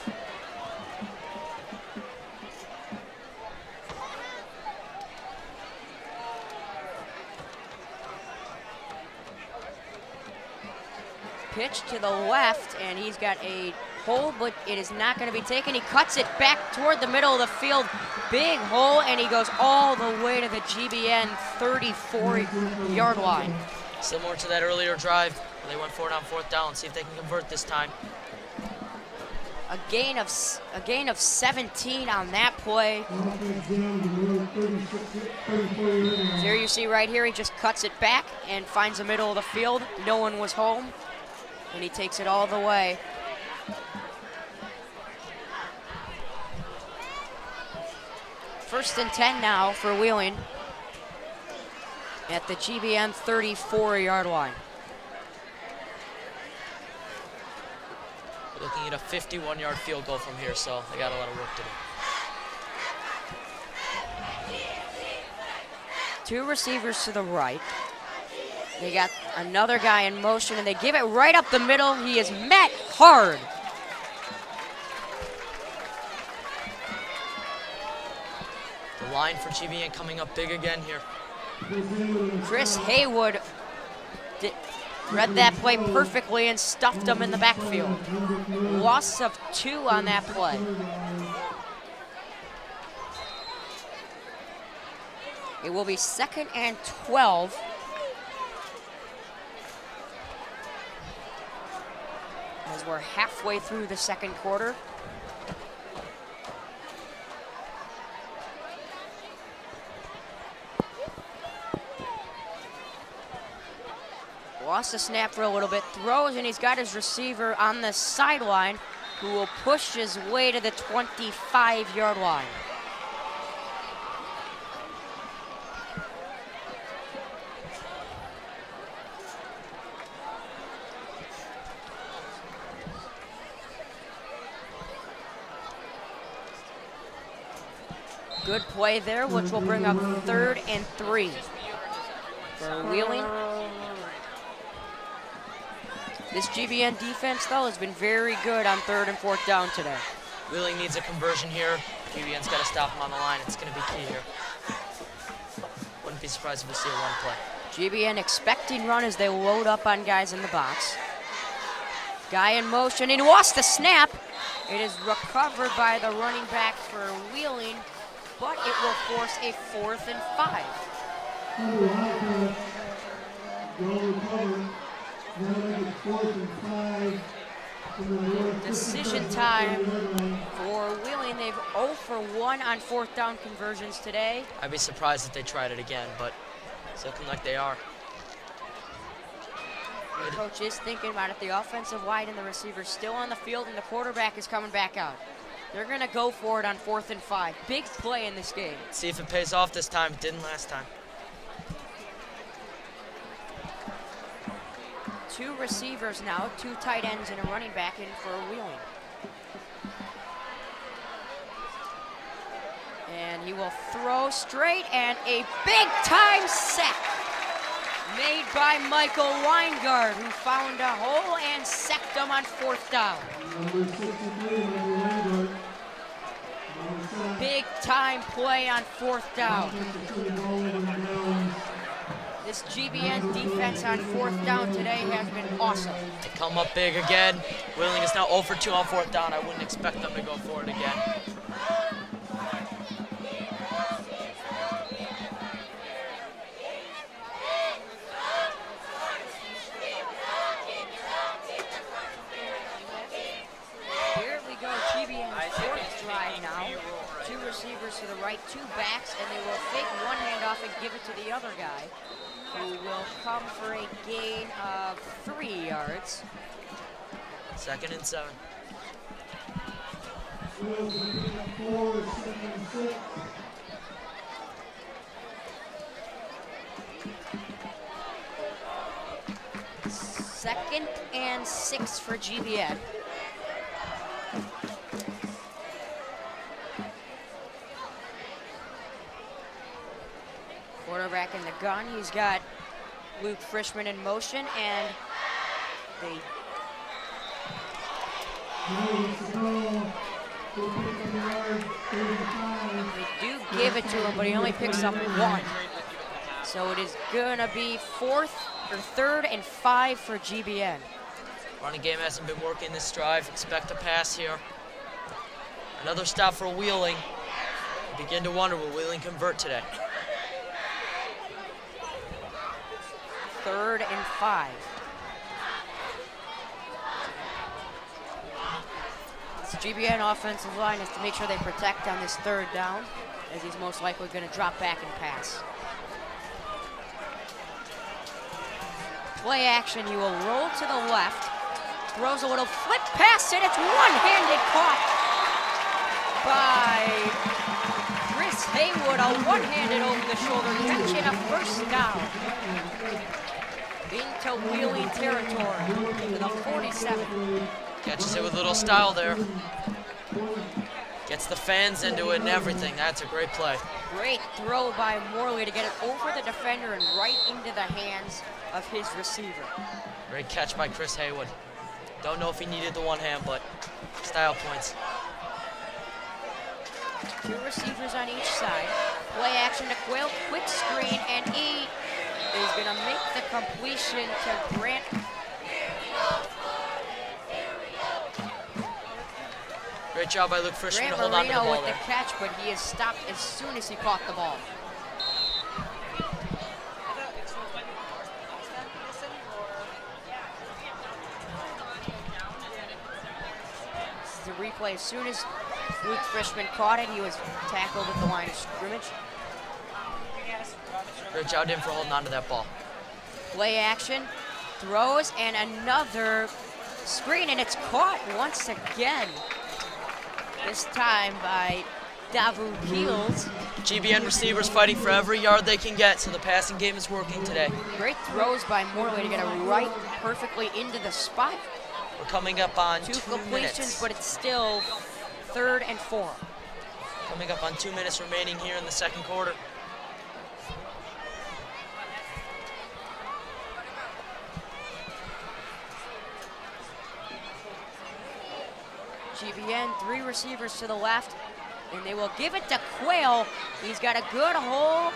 Pitch to the left, and he's got a hole, but it is not going to be taken. He cuts it back toward the middle of the field. Big hole, and he goes all the way to the GBN 34-yard line. Similar to that earlier drive, where they went for it on 4th down. See if they can convert this time. A gain of 17 on that play. There you see right here, he just cuts it back and finds the middle of the field. No one was home, and he takes it all the way. First and 10 now for Wheeling at the GBN 34-yard line. We're looking at a 51-yard field goal from here, so they got a lot of work to do. 2 receivers to the right. They got another guy in motion, and they give it right up the middle. He is met hard. line for GBN coming up big again here. Chris Haywood read that play perfectly and stuffed him in the backfield. Loss of 2 on that play. It will be 2nd and 12. As we're halfway through the second quarter. Lost the snap for a little bit, throws, and he's got his receiver on the sideline who will push his way to the 25-yard line. Good play there, which will bring up 3rd and 3 for Wheeling. This GBN defense, though, has been very good on 3rd and 4th down today. Wheeling needs a conversion here. GBN's got to stop him on the line. It's going to be key here. Wouldn't be surprised if we see a run play. GBN expecting run as they load up on guys in the box. Guy in motion, and he lost the snap. It is recovered by the running back for Wheeling, but it will force a 4th and 5. Decision time for Wheeling. They've 0 for 1 on 4th down conversions today. I'd be surprised if they tried it again, but it's looking like they are. The coach is thinking about it. The offensive line and the receiver still on the field, and the quarterback is coming back out. They're going to go for it on 4th and 5. Big play in this game. See if it pays off this time. It didn't last time. 2 receivers now, 2 tight ends and a running back in for Wheeling. And he will throw straight, and a big-time sack made by Michael Weingart, who found a hole and sacked him on 4th down. Big-time play on 4th down. This GBN defense on 4th down today has been awesome. They come up big again. Wheeling is now 0 for 2 on 4th down. I wouldn't expect them to go for it again. Here we go, GBN 4th drive now. 2 receivers to the right, 2 backs, and they will fake one handoff and give it to the other guy, who will come for a gain of 3 yards. 2nd and 7. Second and 6 for GBN. Quarterback in the gun. He's got Luke Frischman in motion, and they do give it to him, but he only picks up 1. So it is gonna be 3rd and 5 for GBN. Running game hasn't been working this drive. Expect a pass here. Another stop for Wheeling. You begin to wonder, will Wheeling convert today? 3rd and 5. This GBN offensive line is to make sure they protect on this 3rd down, as he's most likely going to drop back and pass. Play action, he will roll to the left, throws a little flip pass, and it's one-handed caught by Chris Haywood, a one-handed over the shoulder, catching a 1st down into Wheeling territory to the 47. Catches it with a little style there. Gets the fans into it and everything. That's a great play. Great throw by Morley to get it over the defender and right into the hands of his receiver. Great catch by Chris Haywood. Don't know if he needed the one hand, but style points. 2 receivers on each side. Play action to Quayle, quick screen, and he is gonna make the completion to Grant. Great job by Luke Frischman Grant to hold on to the Marino ball with there. the catch, but he is stopped as soon as he caught the ball. This is the replay. As soon as Luke Frischman caught it, he was tackled at the line of scrimmage. Great job to him for holding on to that ball. Play action, throws, and another screen, and it's caught once again. This time by Davu Keels. GBN receivers fighting for every yard they can get, so the passing game is working today. Great throws by Morley to get it right perfectly into the spot. We're coming up on 2 2 completions, minutes. but it's still 3rd and 4. Coming up on 2 minutes remaining here in the second quarter. GBN, 3 receivers to the left, and they will give it to Quayle. He's got a good hole.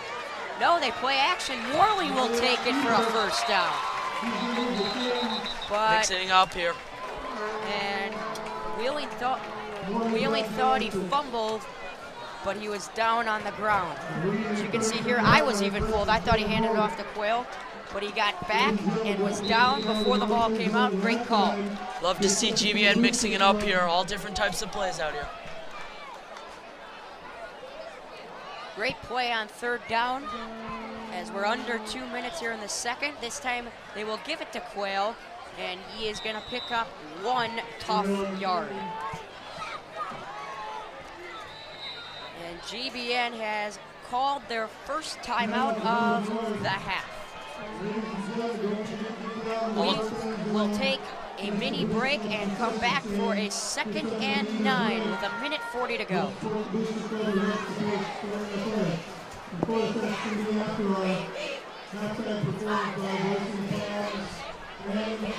No, they play action. Morley will take it for a first down. But Mixing up here. and Wheeling thought he fumbled, but he was down on the ground. As you can see here, I was even fooled. I thought he handed it off to Quayle, but he got back and was down before the ball came out. Great call. Love to see GBN mixing it up here. All different types of plays out here. Great play on 3rd down. As we're under 2 minutes here in the second, this time they will give it to Quayle, and he is going to pick up 1 tough yard. And GBN has called their first timeout of the half. We will take a mini break and come back for a 2nd and 9 with 1:40 to go. Of course, that's going to be after halftime performance by Varsity and Varsity.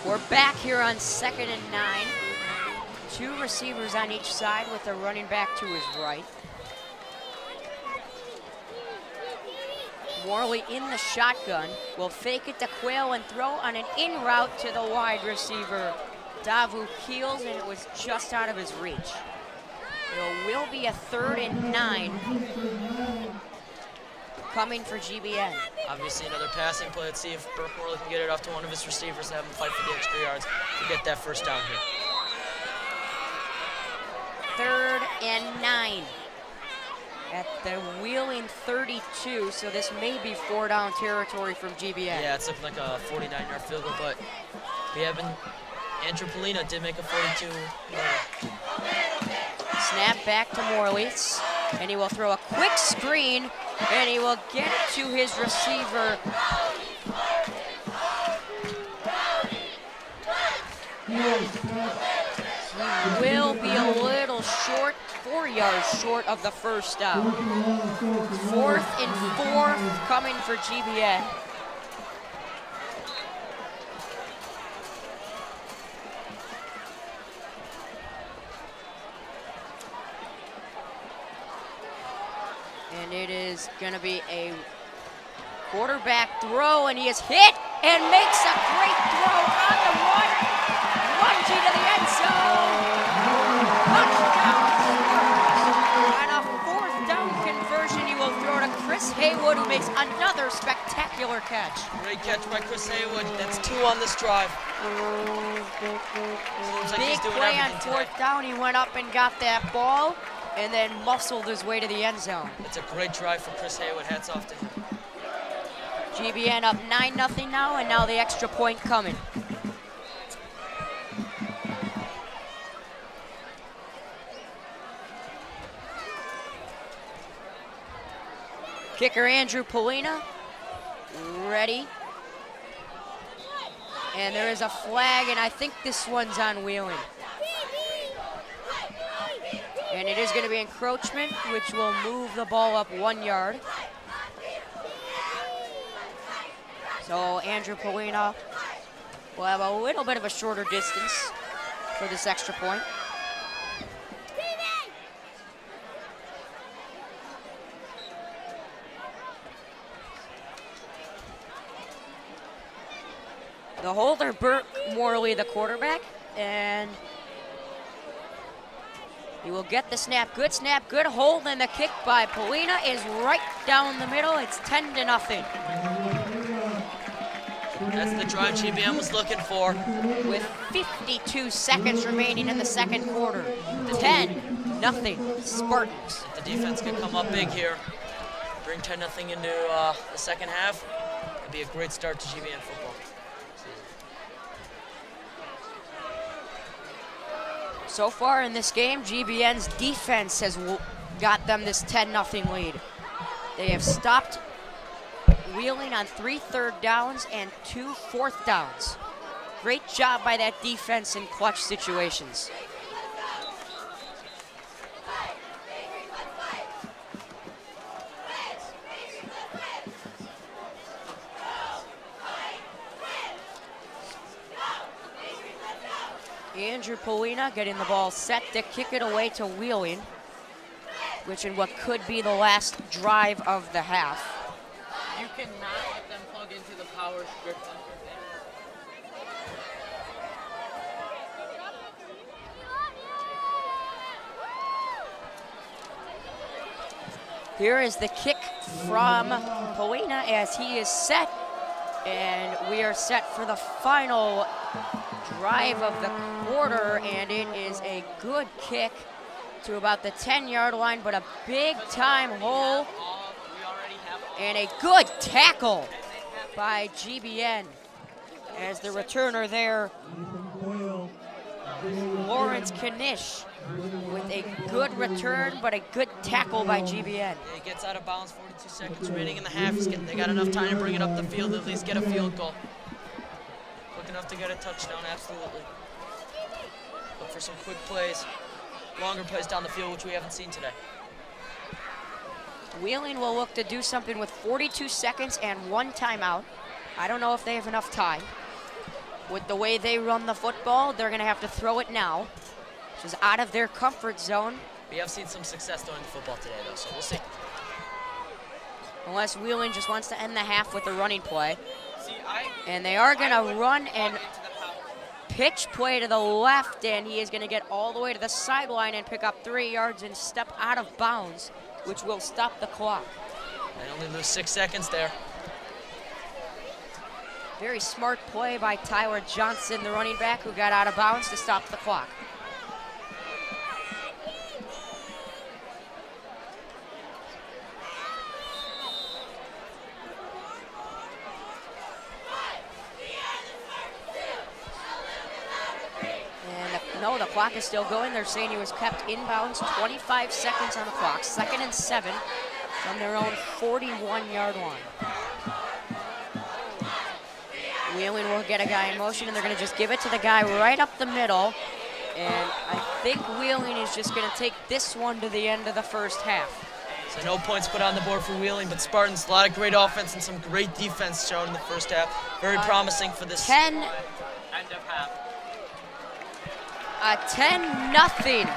We're back here on 2nd and 9. 2 receivers on each side with the running back to his right. Morley in the shotgun will fake it to Quayle and throw on an in route to the wide receiver, Davu Keels, and it was just out of his reach. It will be a 3rd and 9 coming for GBN. Obviously another passing play. Let's see if Burke Morley can get it off to one of his receivers and have him fight for the extra yards to get that first down here. 3rd and 9 at the Wheeling 32, so this may be 4-down territory from GBN. Yeah, it's looking like a 49-yard field goal, but we haven't. Andrew Polina did make a 42-yarder. Snap back to Morley, and he will throw a quick screen, and he will get it to his receiver. He will be a little short, 4 yards short of the first down. 4th and 4 coming for GBN. And it is going to be a quarterback throw, and he is hit and makes a great throw on the run. Lunging to the end zone. Touchdown. On a 4th down conversion, he will throw to Chris Haywood. Haywood, who makes another spectacular catch. Great catch by Chris Haywood. That's 2 on this drive. Seems like Big he's doing play on everything fourth today. down. He went up and got that ball and then muscled his way to the end zone. It's a great drive for Chris Haywood. Hats off to him. GBN up 9-0 now, and now the extra point coming. Kicker Andrew Polina, ready. And there is a flag, and I think this one's on Wheeling. And it is going to be encroachment, which will move the ball up 1 yard. So Andrew Polina will have a little bit of a shorter distance for this extra point. The holder, Burt Morley, the quarterback, and he will get the snap. Good snap, good hold, and the kick by Polina is right down the middle. It's 10-0. That's the drive GBN was looking for. With 52 seconds remaining in the second quarter. 10-0 Spartans. If the defense can come up big here, bring 10-0 into the second half, it'd be a great start to GBN football. So far in this game, GBN's defense has got them this 10-0 lead. They have stopped Wheeling on 3 third downs and 2 fourth downs. Great job by that defense in clutch situations. Andrew Polina getting the ball set to kick it away to Wheeling, which in what could be the last drive of the half. You cannot let them plug into the power script on your thing. Here is the kick from Polina as he is set, and we are set for the final drive of the quarter, and it is a good kick to about the 10-yard line, but a big-time hole and a good tackle by GBN as the returner there, Lawrence Knish, with a good return, but a good tackle by GBN. Yeah, he gets out of bounds, 42 seconds remaining in the half. They got enough time to bring it up the field, at least get a field goal. Quick enough to get a touchdown, absolutely. Look for some quick plays, longer plays down the field, which we haven't seen today. Wheeling will look to do something with 42 seconds and 1 timeout. I don't know if they have enough time. With the way they run the football, they're going to have to throw it now, which is out of their comfort zone. We have seen some success throwing the football today, though, so we'll see. Unless Wheeling just wants to end the half with a running play. See, And they are going to run and pitch play to the left, and he is going to get all the way to the sideline and pick up 3 yards and step out of bounds, which will stop the clock. They only lose 6 seconds there. Very smart play by Tyler Johnson, the running back, who got out of bounds to stop the clock. No, the clock is still going. They're saying he was kept inbounds, 25 seconds on the clock. 2nd and 7 from their own 41-yard line. Wheeling will get a guy in motion, and they're going to just give it to the guy right up the middle. And I think Wheeling is just going to take this one to the end of the first half. So no points put on the board for Wheeling, but Spartans, a lot of great offense and some great defense shown in the first half. Very promising for this. 10 end of half. A 10-0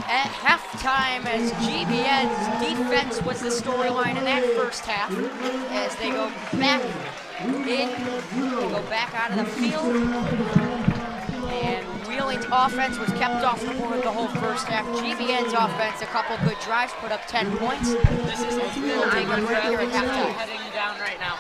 at halftime, as GBN's defense was the storyline in that first half. As they go back in, they go back out of the field, and Wheeling's offense was kept off the board the whole first half. GBN's offense, a couple good drives, put up 10 points. This is We'll take a break here at halftime. heading down right now.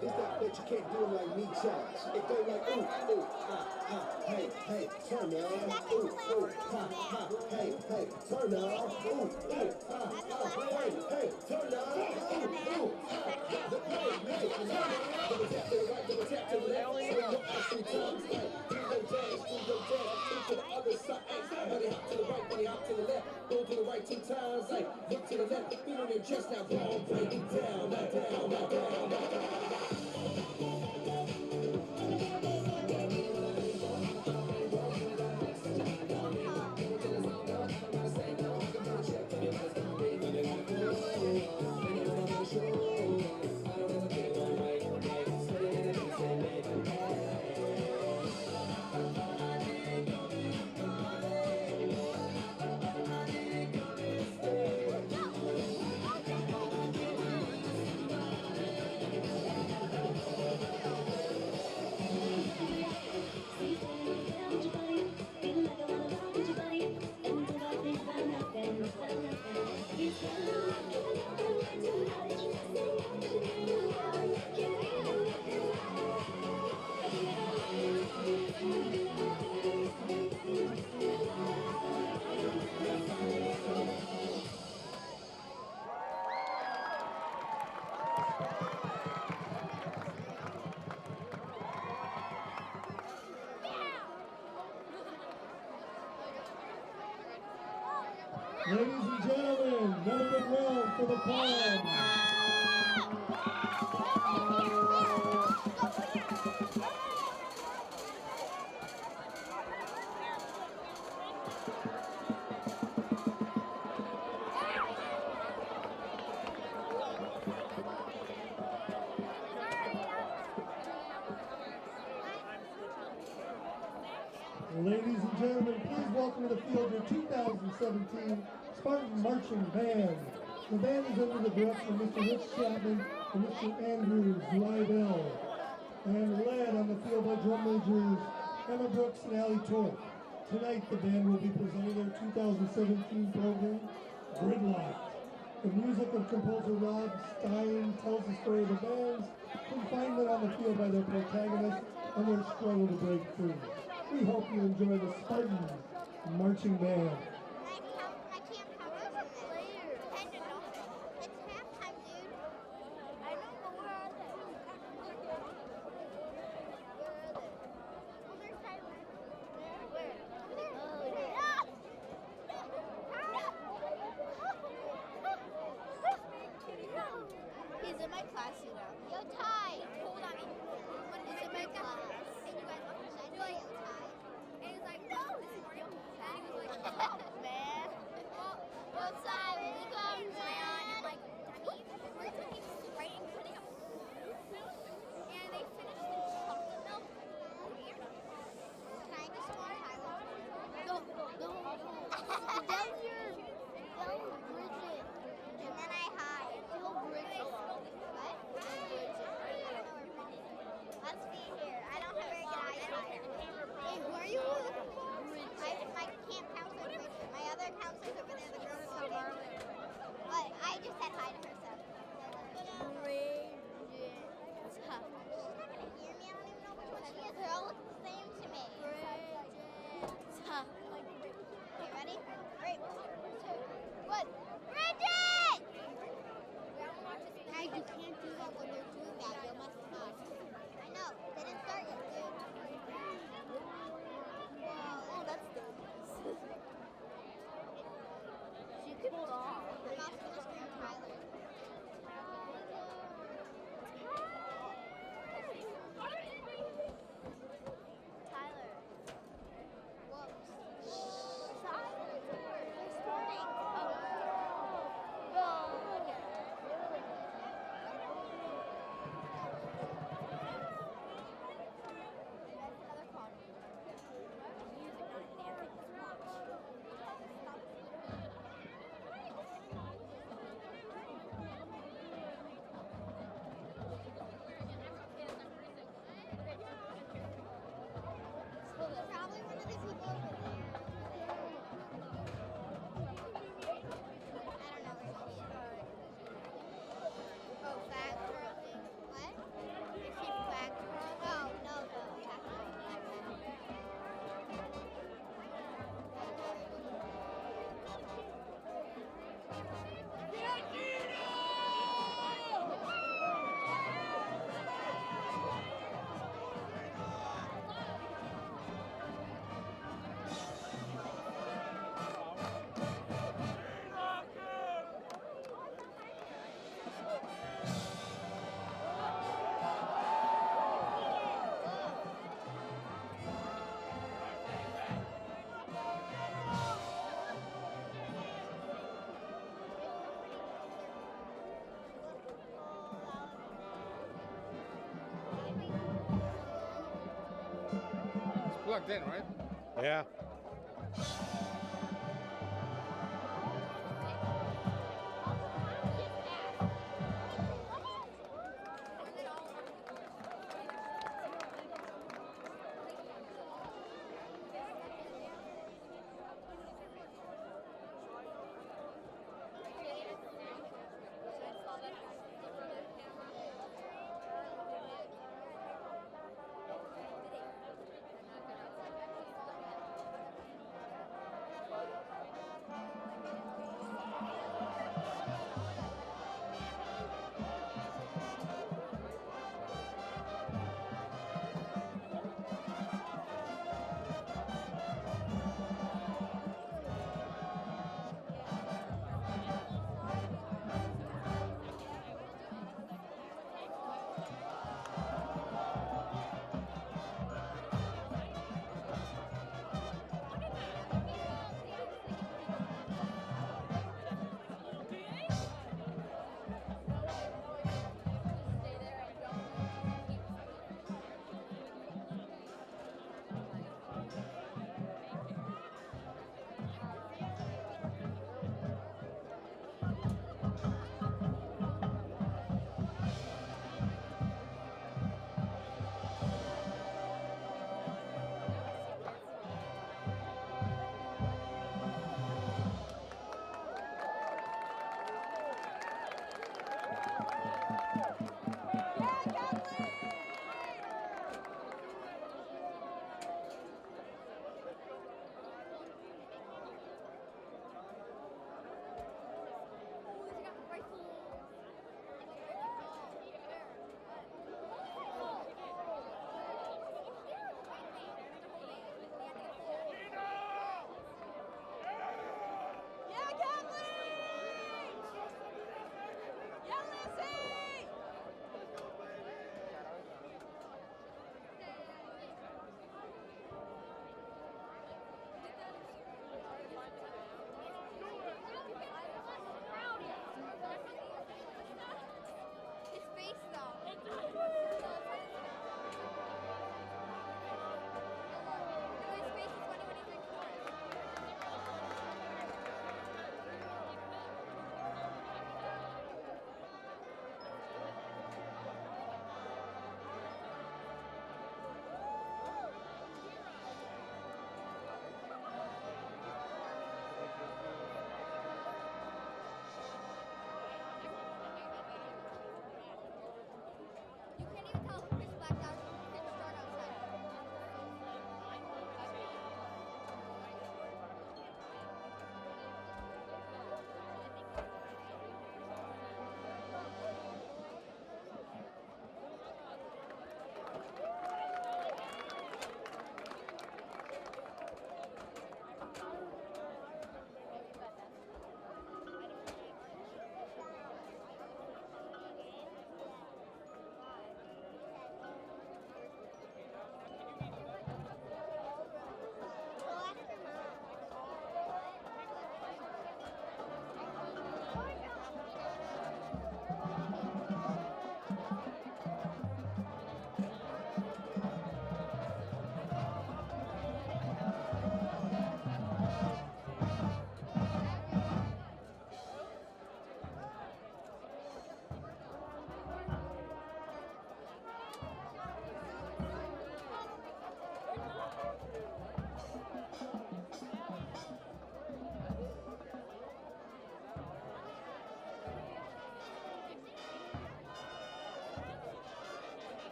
It's that bitch, you can't do it like me, Charles. It go like ooh, ooh, hey, hey, turn up. Ooh, ooh, hey, hey, turn up. Ooh, ooh, hey, hey, turn up. Ooh, ooh, hey, hey, turn up. Double tap to the right, double tap to the left. Swing your ass 3 times. Hey, do your dance, to the other side. Hey, buddy hop to the right, buddy hop to the left. Go to the right 2 times. Hey, look to the left, feel on your chest now. Ball, break it down, down, down, down, down. Ladies and gentlemen, number 1 for the Palms. Ladies and gentlemen, please welcome to the field your 2017 Spartan Marching Band. The band is under the direction of Mr. Rich Chapman and Mr. Andrew Zweibel, and led on the field by drum majors Emma Brooks and Allie Torp. Tonight, the band will be presenting their 2017 program, Gridlock. The music of composer Rob Stein tells the story of the band's confinement on the field by their protagonists and their struggle to break free. We hope you enjoy the Spartans Marching Band. I can't count those players. It's halftime, dude. I don't know where are they. Where are they? Oh, they're silent. Where? Oh, yeah. He's in my class, you know. Yo, Ty. Hold on. He's in my class. And you guys understand? You're like, Ty. And he's like, no, this is Mario. And he was like, oh, man. Well, Ty, we got Zion and like Demi. We're taking spray and putting up. And they finished the chocolate milk. Weird. Can I just want Tyler? No. Down here. Down Bridget. And then I hide. Bridget. What? Bridget. Plugged in, right? Yeah.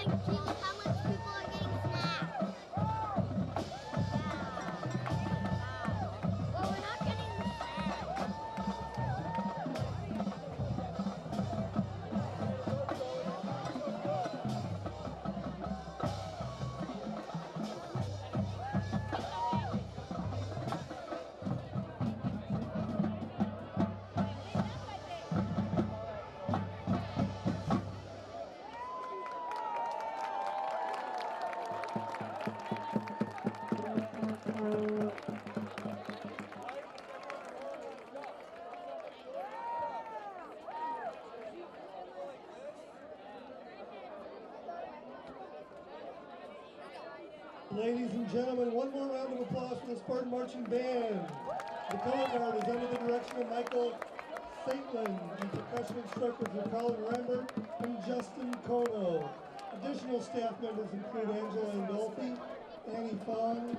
how much people are getting snapped. Well, we're not getting the snaps. Ladies and gentlemen, one more round of applause for the Spartan Marching Band. The color guard is under the direction of Michael Saitlin, and percussion instructors are Colin Rambert and Justin Kono. Additional staff members include Angela Andolfi, Annie Fong,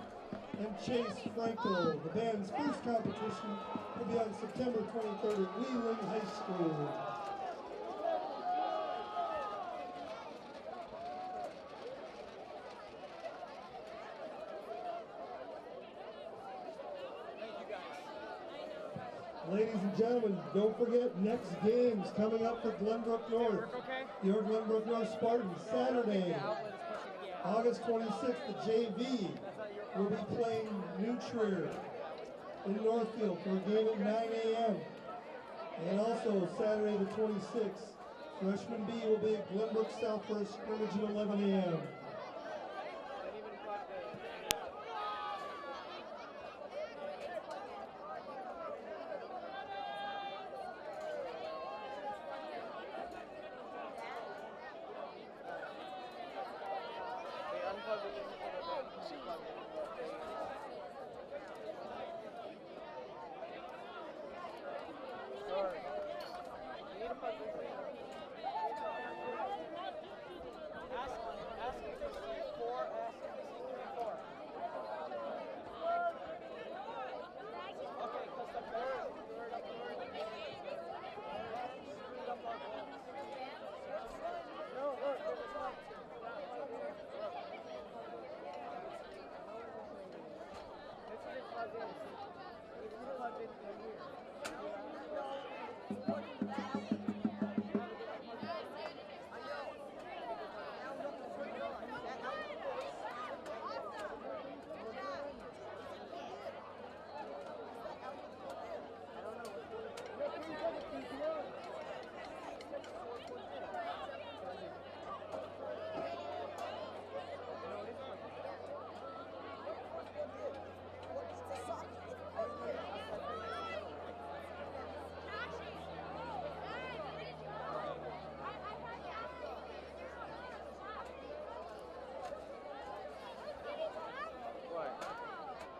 and Chase Franco. The band's first competition will be on September 23rd at Wheeling High School. Ladies and gentlemen, don't forget next games coming up for Glenbrook North. Your Glenbrook North Spartans, Saturday, August 26th, the JV will be playing New Trier in Northfield for a game at 9 a.m. And also Saturday the 26th, Freshman B will be at Glenbrook South for a scrimmage at 11 a.m.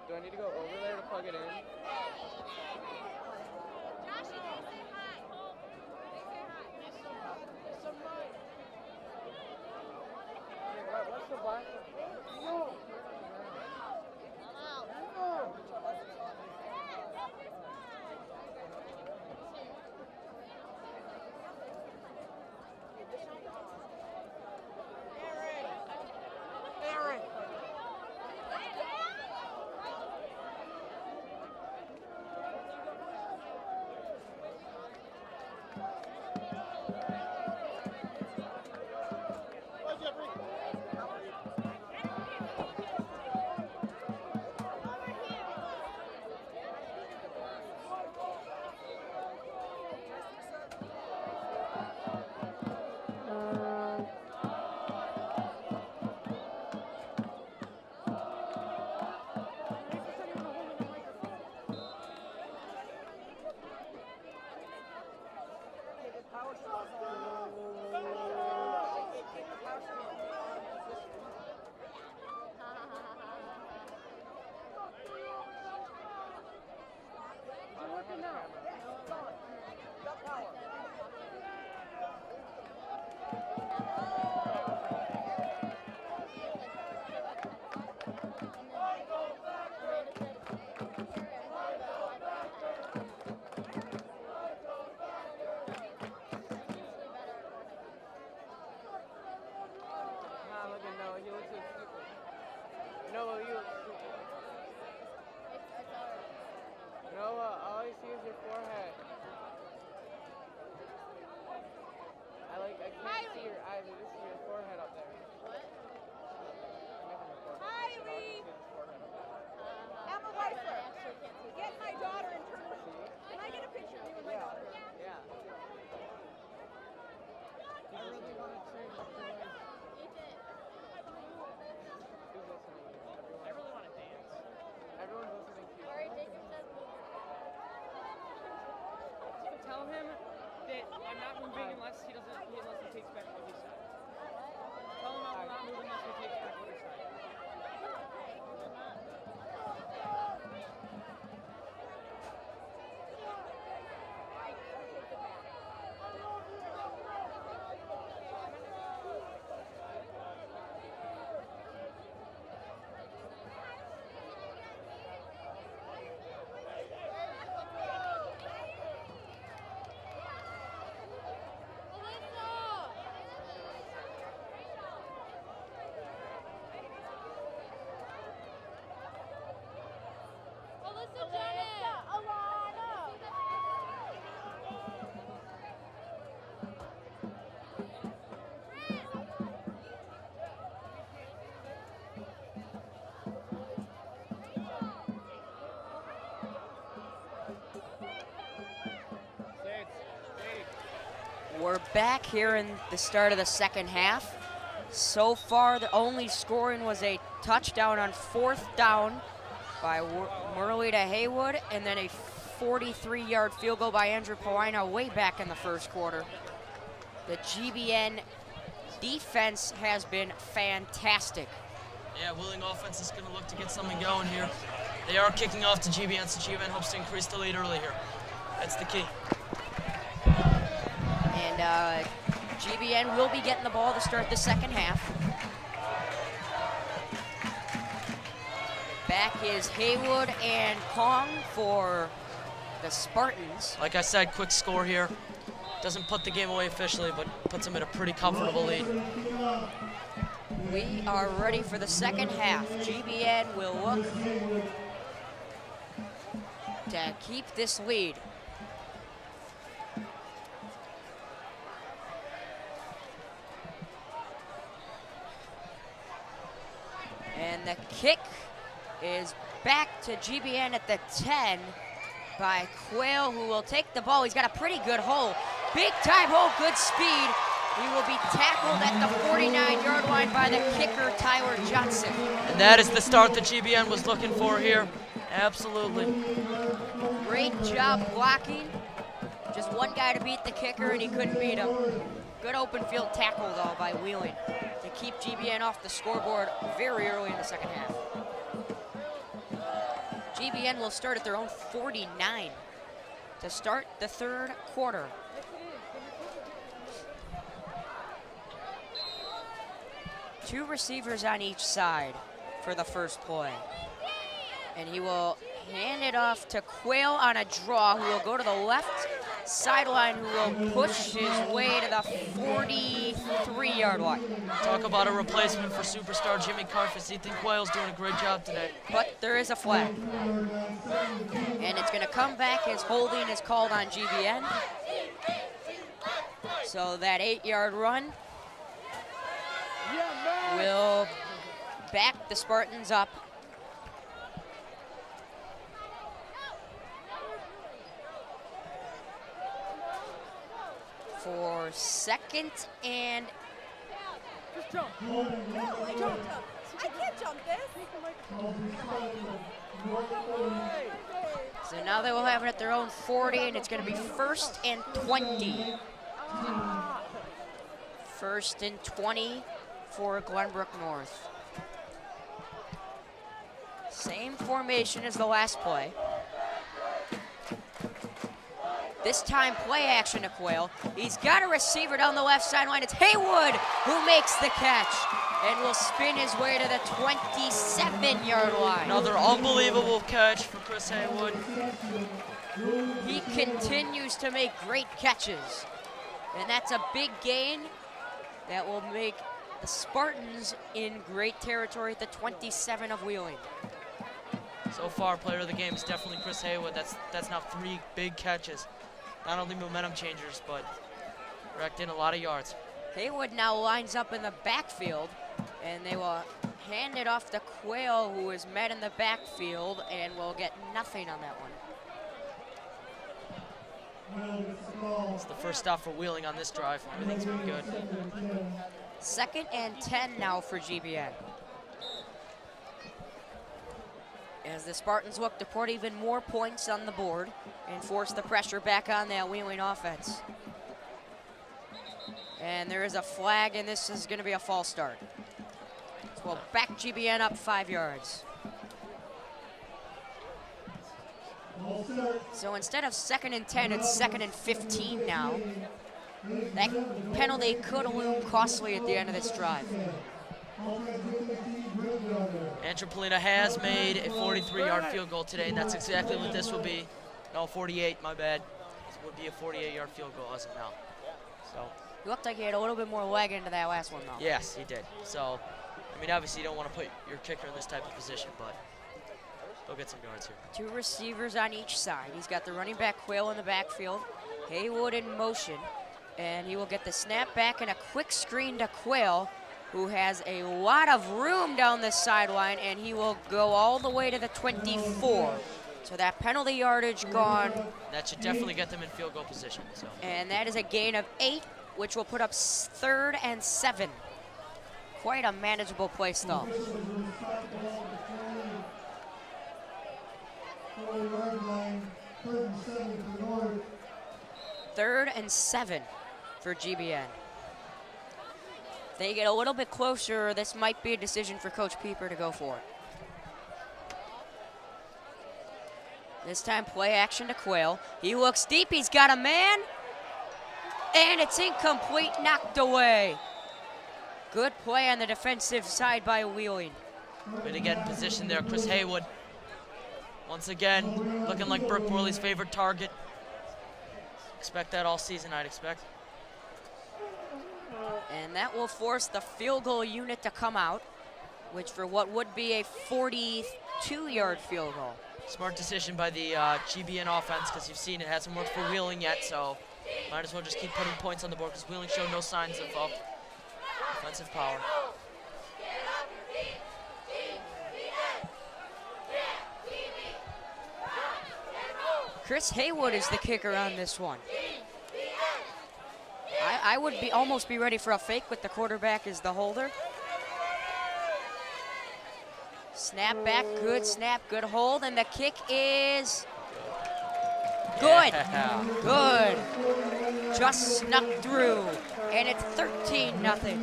Do I need to go over there to plug it in? What's the black? No! well, you. Noah, all I see is your forehead. I can't see your eyes. I just see your forehead up there. What? Kylie! Emma Weissler, get my daughter and turn her. Can I get a picture of you and my daughter? Yeah. I really want to say this boy. Who's listening? Everyone. I really want to dance. Everyone's listening to you. Alright, Jacob says Tell him that I'm not moving unless he takes back what he said. Tell him I'm not moving unless he takes back what he said. We're back here in the start of the second half. So far, the only scoring was a touchdown on 4th down by Murley to Haywood, and then a 43-yard field goal by Andrew Pawina way back in the first quarter. The GBN defense has been fantastic. Yeah, Wheeling offense is going to look to get something going here. They are kicking off to GBN, so GBN hopes to increase the lead early here. That's the key. And GBN will be getting the ball to start the second half. Back is Haywood and Kong for the Spartans. Like I said, quick score here. Doesn't put the game away officially, but puts them in a pretty comfortable lead. We are ready for the second half. GBN will look to keep this lead. And the kick is back to GBN at the 10 by Quayle, who will take the ball. He's got a pretty good hole. Big time hole, good speed. He will be tackled at the 49-yard line by the kicker, Tyler Johnson. And that is the start that GBN was looking for here. Absolutely. Great job blocking. Just one guy to beat the kicker, and he couldn't beat him. Good open field tackle, though, by Wheeling to keep GBN off the scoreboard very early in the second half. GBN will start at their own 49 to start the third quarter. Two receivers on each side for the first play. And he will hand it off to Quayle on a draw, who will go to the left sideline, who will push his way to the 43-yard line. Talk about a replacement for superstar Jimmy Carfus. Ethan Quayle's doing a great job today. But there is a flag. And it's going to come back as holding is called on GBN. So that 8-yard run will back the Spartans up. For second and... Just jump. I can't jump this. So now they will have it at their own 40, and it's going to be 1st and 20. 1st and 20 for Glenbrook North. Same formation as the last play. This time play action to Quayle. He's got a receiver down the left sideline. It's Haywood who makes the catch and will spin his way to the 27-yard line. Another unbelievable catch for Chris Haywood. He continues to make great catches. And that's a big gain that will make the Spartans in great territory at the 27 of Wheeling. So far, player of the game is definitely Chris Haywood. That's now 3 big catches. Not only momentum changers, but racked in a lot of yards. Haywood now lines up in the backfield, and they will hand it off to Quayle, who is met in the backfield, and will get nothing on that one. It's the first stop for Wheeling on this drive. Everything's been good. 2nd and 10 now for GBN. As the Spartans look to put even more points on the board and force the pressure back on that Wheeling offense. And there is a flag, and this is going to be a false start. So we'll back GBN up 5 yards. So instead of 2nd and 10, it's 2nd and 15 now. That penalty could loom costly at the end of this drive. Antropolina has made a 43-yard field goal today, and that's exactly what this will be. No, 48, my bad. This would be a 48-yard field goal as of now. So. He looked like he had a little bit more leg into that last one, though. Yes, he did. So, I mean, obviously you don't want to put your kicker in this type of position, but they'll get some yards here. 2 receivers on each side. He's got the running back Quayle in the backfield. Haywood in motion, and he will get the snap back and a quick screen to Quayle, who has a lot of room down the sideline, and he will go all the way to the 24. So that penalty yardage gone. That should definitely get them in field goal position. So. And that is a gain of 8, which will put up 3rd and 7. Quite a manageable play stall. 3rd and 7 for GBN. They get a little bit closer. This might be a decision for Coach Pieper to go for it. This time play action to Quayle. He looks deep, he's got a man. And it's incomplete, knocked away. Good play on the defensive side by Wheeling. Good to get in position there, Chris Haywood. Once again, looking like Brooke Morley's favorite target. Expect that all season, I'd expect. And that will force the field goal unit to come out, which for what would be a 42-yard field goal. Smart decision by the GBN offense, because you've seen it hasn't worked for Wheeling yet, so might as well just keep putting points on the board, because Wheeling showed no signs of offensive power. Chris Haywood is the kicker on this one. I would almost be ready for a fake with the quarterback as the holder. Snap back, good snap, good hold, and the kick is good. Yeah. Good. Just snuck through, and it's 13-0.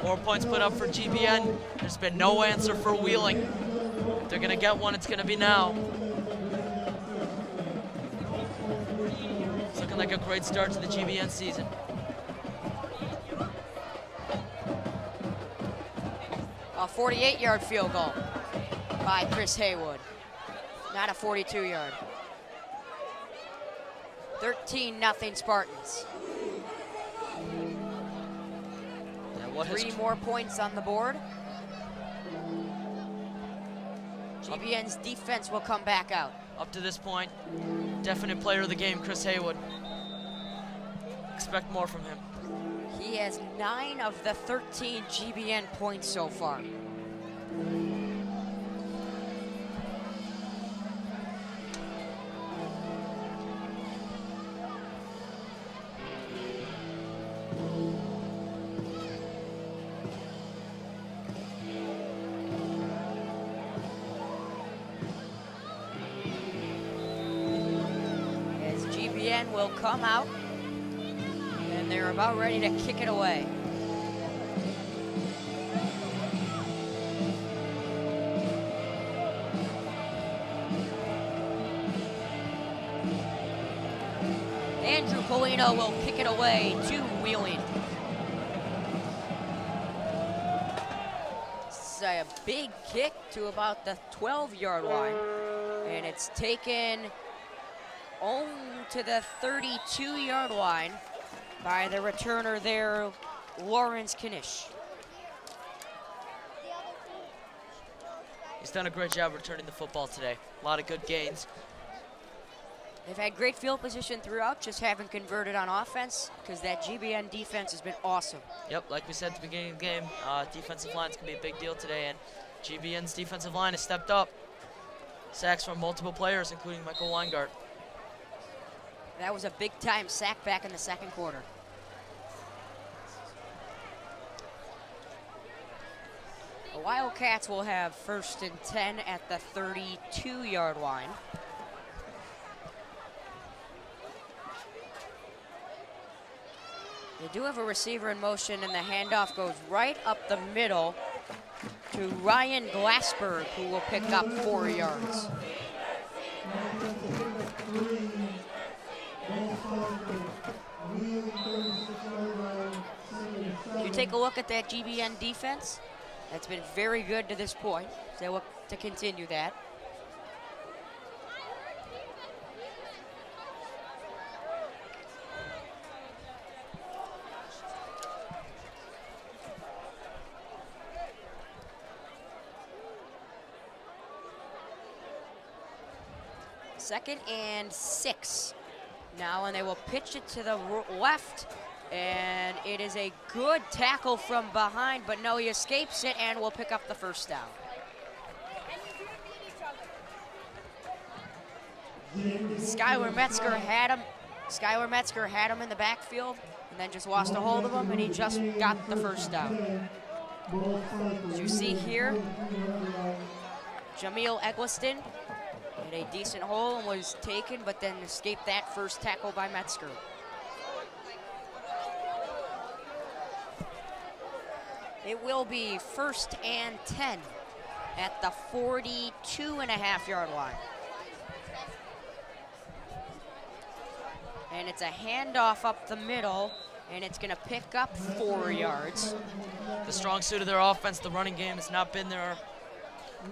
More points put up for GBN. There's been no answer for Wheeling. If they're gonna get one, it's gonna be now. It's looking like a great start to the GBN season. A 48-yard field goal by Chris Haywood, not a 42-yard. 13-0 Spartans. What 3 more points on the board. GBN's defense will come back out. Up to this point, definite player of the game, Chris Haywood. Expect more from him. He has 9 of the 13 GBN points so far. As GBN will come out, and they're about ready to kick it away. Andrew Polino will kick it away to Wheeling. It's a big kick to about the 12-yard line, and it's taken on to the 32-yard line by the returner there, Lawrence Knish. He's done a great job returning the football today. A lot of good gains. They've had great field position throughout, just haven't converted on offense because that GBN defense has been awesome. Yep, like we said at the beginning of the game, defensive line's going to be a big deal today, and GBN's defensive line has stepped up. Sacks from multiple players, including Michael Weingart. That was a big-time sack back in the second quarter. The Wildcats will have 1st and 10 at the 32-yard line. They do have a receiver in motion, and the handoff goes right up the middle to Ryan Glassberg, who will pick up 4 yards. If you take a look at that GBN defense, that's been very good to this point. They look to continue that. Second and 6 now, and they will pitch it to the left, and it is a good tackle from behind, but no, he escapes it and will pick up the 1st down. Skylar Metzger had him. Skylar Metzger had him in the backfield and then just lost a hold of him, and he just got the 1st down. As you see here, Jameel Eggleston had a decent hole and was taken, but then escaped that first tackle by Metzger. It will be 1st and 10 at the 42.5-yard line. And it's a handoff up the middle, and it's gonna pick up 4 yards. The strong suit of their offense, the running game, has not been there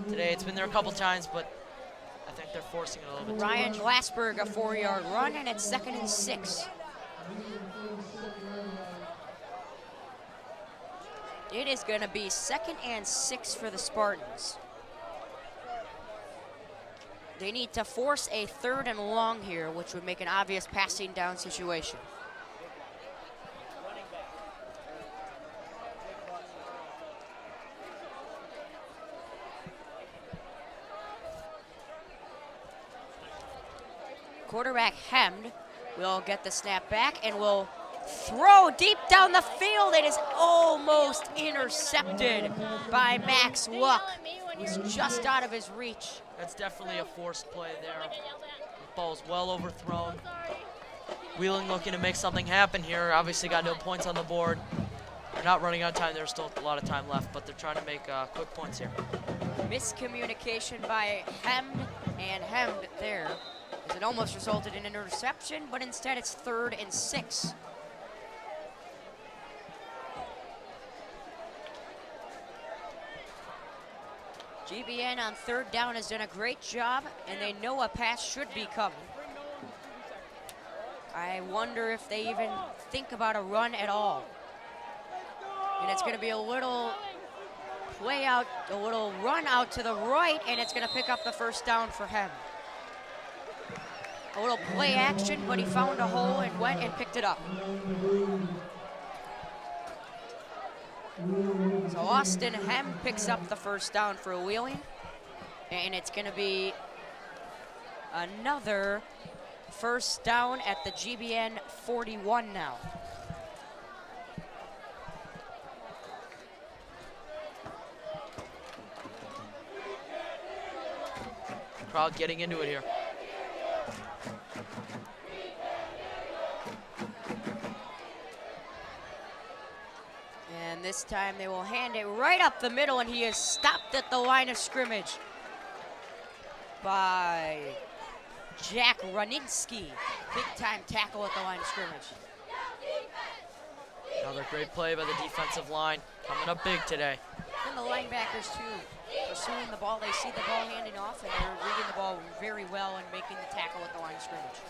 today. It's been there a couple times, but I think they're forcing it a little bit. Ryan Glassberg, a 4-yard run, and it's 2nd and 6. It is going to be 2nd and 6 for the Spartans. They need to force a 3rd and long here, which would make an obvious passing down situation. Quarterback hemmed will get the snap back and will throw deep down the field. It is almost intercepted by Max Luck. He's just out of his reach. That's definitely a forced play there. The ball's well overthrown. Wheeling looking to make something happen here. Obviously got no points on the board. They're not running out of time. There's still a lot of time left, but they're trying to make quick points here. Miscommunication by hemmed and hemmed there, as it almost resulted in an interception, but instead it's 3rd and 6. GBN on 3rd down has done a great job, and they know a pass should be coming. I wonder if they even think about a run at all. And it's going to be a little play out, a little run out to the right, and it's going to pick up the 1st down for him. A little play action, but he found a hole and went and picked it up. So Austin Hem picks up the 1st down for Wheeling, and it's going to be another 1st down at the GBN 41 now. Crowd getting into it here. And this time they will hand it right up the middle, and he is stopped at the line of scrimmage by Jack Runinsky. Big time tackle at the line of scrimmage. Another great play by the defensive line, coming up big today. And the linebackers too, pursuing the ball. They see the ball handing off, and they're reading the ball very well and making the tackle at the line of scrimmage.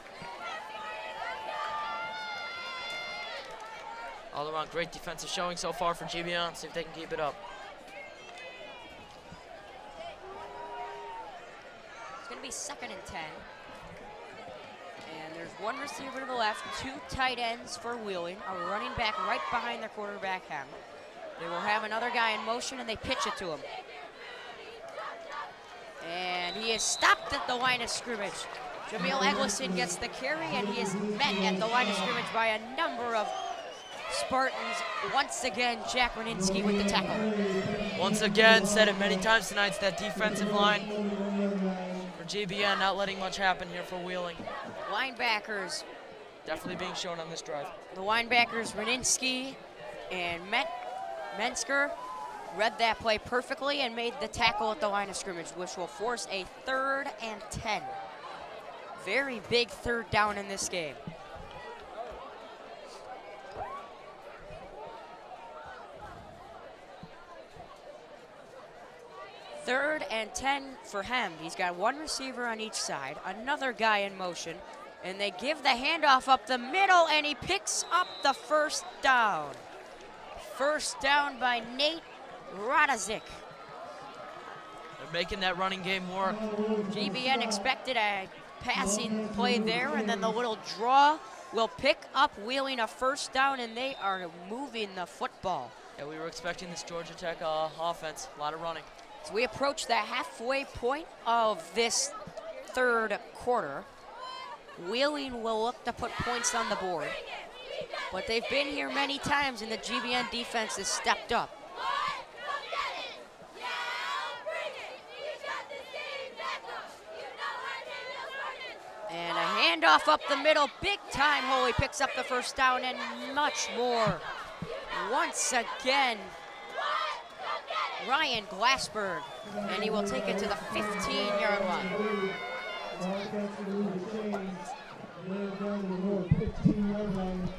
All around, great defensive showing so far for GBN. See if they can keep it up. It's going to be 2nd and 10. And there's one receiver to the left, 2 tight ends for Wheeling, a running back right behind their quarterback hem. They will have another guy in motion, and they pitch it to him. And he is stopped at the line of scrimmage. Jameel Eggleston gets the carry, and he is met at the line of scrimmage by a number of Spartans. Once again, Jack Raninsky with the tackle. Once again, said it many times tonight, it's that defensive line for GBN, not letting much happen here for Wheeling. Linebackers. Definitely being shown on this drive. The linebackers, Raninsky and Mensker, read that play perfectly and made the tackle at the line of scrimmage, which will force a 3rd and 10. Very big 3rd down in this game. Third and 10 for Hem. He's got one receiver on each side, another guy in motion, and they give the handoff up the middle, and he picks up the 1st down. First down by Nate Radazik. They're making that running game work. GBN expected a passing play there, and then the little draw will pick up Wheeling a 1st down, and they are moving the football. Yeah, we were expecting this Georgia Tech offense, a lot of running. As we approach the halfway point of this 3rd quarter, Wheeling will look to put points on the board. But they've been here many times, and the GBN defense has stepped up. And a handoff up the middle, big time. Holy picks up the 1st down and much more. Once again, Ryan Glassberg, and he will take it to the 15-yard line. Wildcats will move the chains. They're down to the north 15-yard line.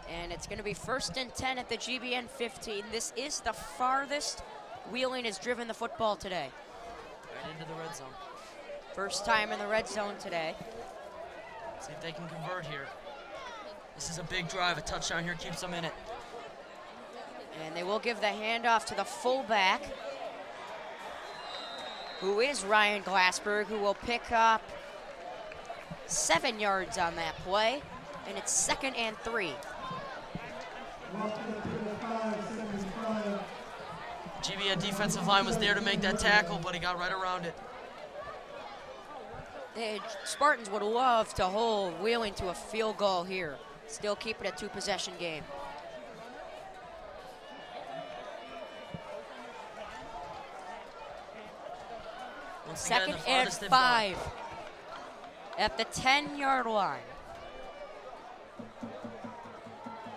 And it's going to be 1st and 10 at the GBN 15. This is the farthest Wheeling has driven the football today. Right into the red zone. First time in the red zone today. See if they can convert here. This is a big drive. A touchdown here keeps them in it. And they will give the handoff to the fullback, who is Ryan Glassberg, who will pick up 7 yards on that play. And it's 2nd and 3. GBN defensive line was there to make that tackle, but he got right around it. The Spartans would love to hold Wheeling to a field goal here. Still keep it a 2-possession game. Once again, 2nd the and farthest they've 5 at the 10-yard line.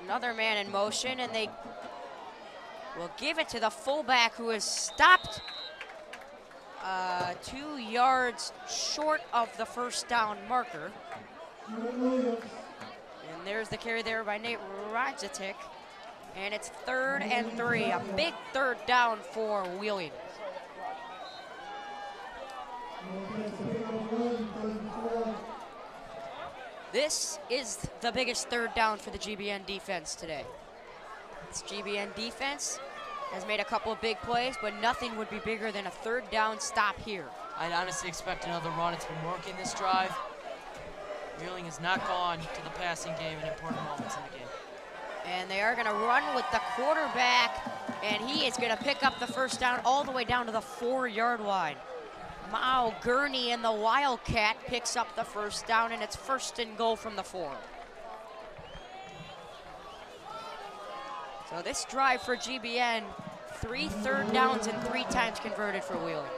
Another man in motion, and they will give it to the fullback, who is stopped 2 yards short of the 1st down marker. And there's the carry there by Nate Rajatic. And it's 3rd and 3, a big 3rd down for Wheeling. This is the biggest 3rd down for the GBN defense today. This GBN defense has made a couple of big plays, but nothing would be bigger than a 3rd down stop here. I'd honestly expect another run. It's been working this drive. Wheeling has not gone to the passing game in important moments in the game. And they are going to run with the quarterback, and he is going to pick up the 1st down all the way down to the 4-yard line. Mao Gurney and the Wildcat picks up the 1st down, and it's 1st and goal from the 4. So this drive for GBN, 3 3rd downs and 3 times converted for Wheeling.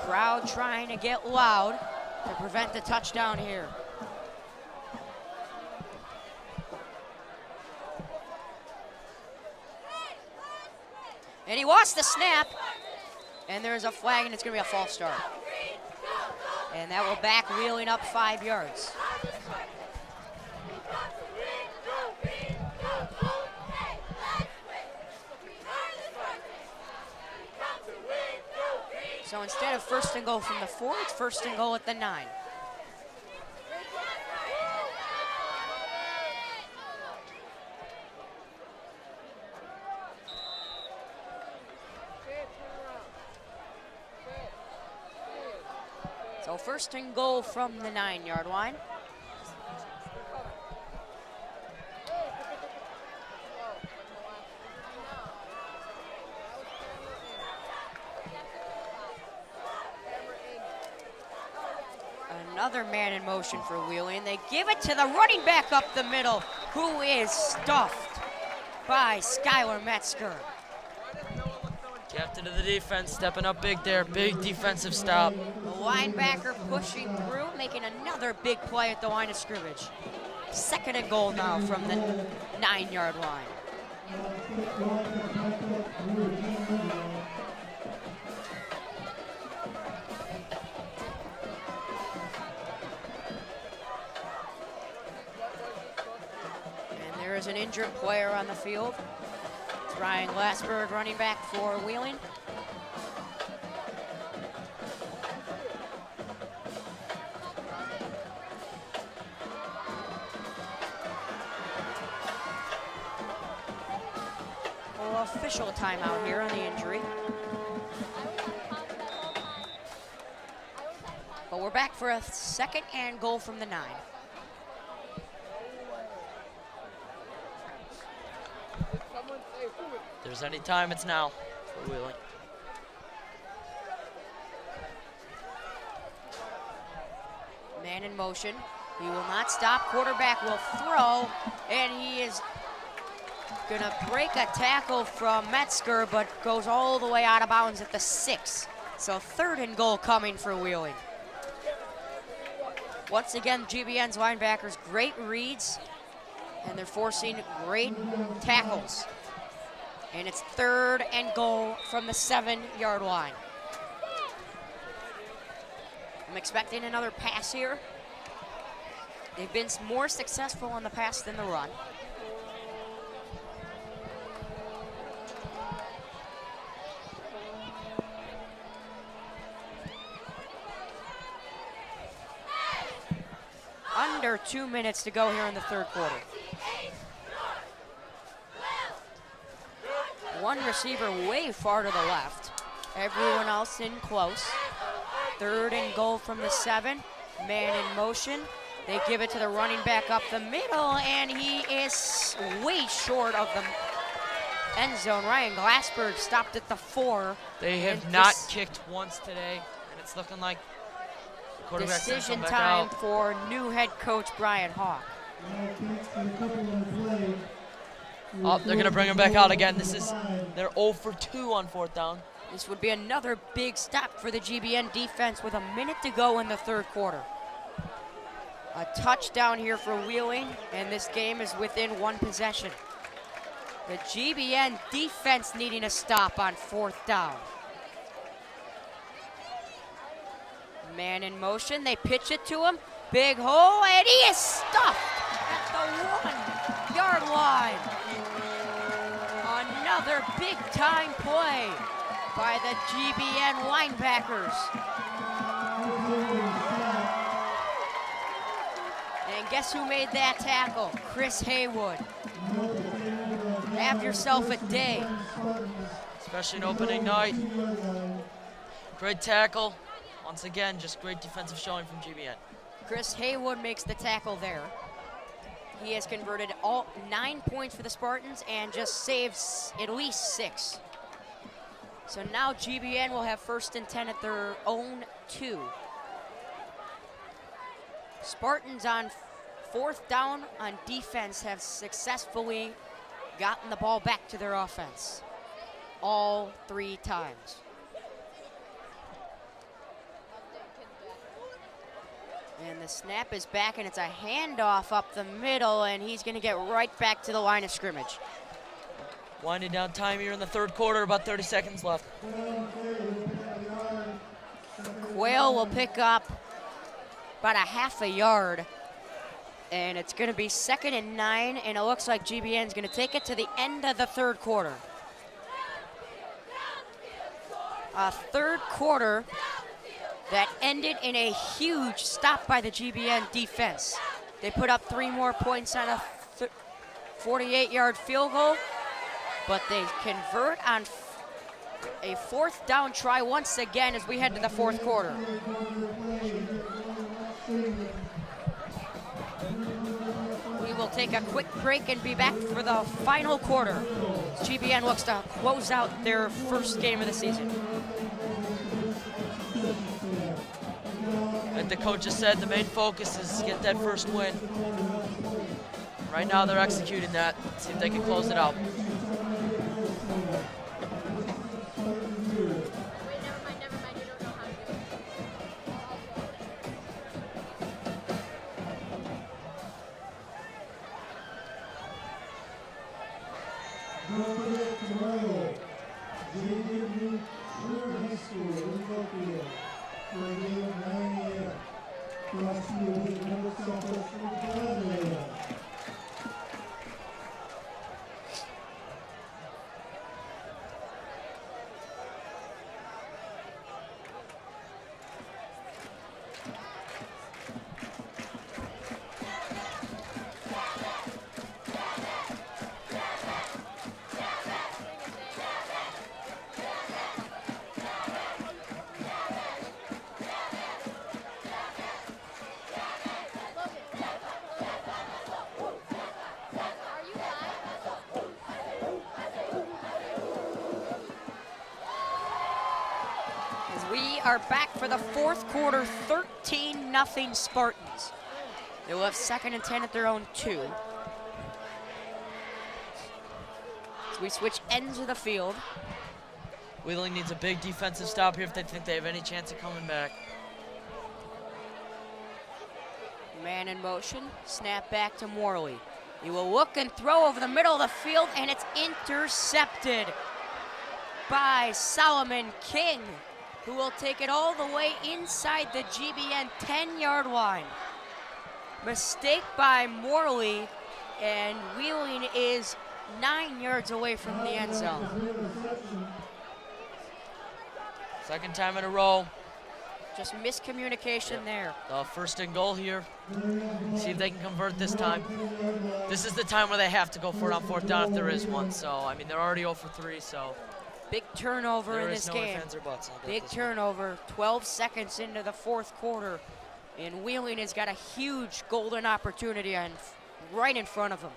Crowd trying to get loud to prevent the touchdown here. And he lost the snap, and there's a flag, and it's going to be a false start. And that will back Wheeling up 5 yards. So instead of first and goal from the 4, it's first and goal at the 9. So first and goal from the 9-yard line. Another man in motion for Wheeling. They give it to the running back up the middle, who is stuffed by Skylar Metzger. Captain of the defense, stepping up big there. Big defensive stop. The linebacker pushing through, making another big play at the line of scrimmage. Second and goal now from the 9-yard line. And there is an injured player on the field. It's Ryan Glassberg, running back for Wheeling. Official timeout here on the injury. But we're back for a second and goal from the 9. If there's any time, it's now for Wheeling. Man in motion. He will not stop. Quarterback will throw, and he is gonna break a tackle from Metzger, but goes all the way out of bounds at the 6. So third and goal coming for Wheeling. Once again, GBN's linebackers, great reads, and they're forcing great tackles. And it's third and goal from the 7-yard line. I'm expecting another pass here. They've been more successful on the pass than the run. Under 2 minutes to go here in the third quarter. One receiver way far to the left. Everyone else in close. Third and goal from the 7. Man in motion. They give it to the running back up the middle, and he is way short of the end zone. Ryan Glassberg stopped at the 4. They have not kicked once today, and it's looking like quarterback's gonna decision come back time out. for new head coach Brian Hawk. Oh, they're gonna bring him back out again. They're 0 for 2 on 4th down. This would be another big stop for the GBN defense with a minute to go in the third quarter. A touchdown here for Wheeling, and this game is within 1 possession. The GBN defense needing a stop on 4th down. Man in motion, they pitch it to him. Big hole, and he is stuffed at the 1-yard line. Another big-time play by the GBN linebackers. And guess who made that tackle? Chris Haywood. Have yourself a day. Especially in opening night. Great tackle. Once again, just great defensive showing from GBN. Chris Haywood makes the tackle there. He has converted all 9 points for the Spartans and just saves at least 6. So now GBN will have 1st and 10 at their own 2. Spartans on 4th down on defense have successfully gotten the ball back to their offense all 3 times. And the snap is back, and it's a handoff up the middle, and he's going to get right back to the line of scrimmage. Winding down time here in the third quarter, about 30 seconds left. Quayle will pick up about a half a yard. And it's going to be 2nd and 9, and it looks like GBN is going to take it to the end of the third quarter. A third quarter that ended in a huge stop by the GBN defense. They put up 3 more points on a 48-yard field goal, but they convert on a 4th down try once again as we head to the fourth quarter. We will take a quick break and be back for the final quarter. GBN looks to close out their first game of the season. Like the coach just said, the main focus is to get that first win. Right now they're executing that. See if they can close it out. We are back for the fourth quarter, 13-0 Spartans. They will have 2nd and 10 at their own 2. So we switch ends of the field. Wheeling needs a big defensive stop here if they think they have any chance of coming back. Man in motion, snap back to Morley. He will look and throw over the middle of the field, and it's intercepted by Solomon King, who will take it all the way inside the GBN 10-yard line. Mistake by Morley, and Wheeling is 9 yards away from the end zone. Second time in a row. Just miscommunication there. First and goal here. See if they can convert this time. This is the time where they have to go for it on 4th down if there is one. So, I mean, they're already 0 for 3, so. Big turnover in this game. Big turnover, 12 seconds into the fourth quarter. And Wheeling has got a huge golden opportunity right in front of him.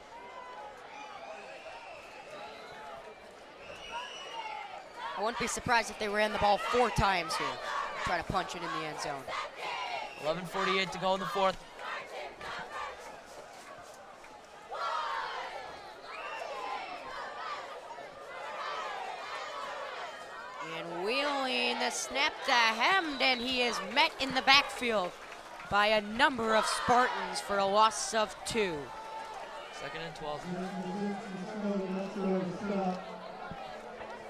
I wouldn't be surprised if they ran the ball 4 times here, try to punch it in the end zone. 11:48 to go in the fourth. And Wheeling the snap to Hemd, and he is met in the backfield by a number of Spartans for a loss of 2. 2nd and 12.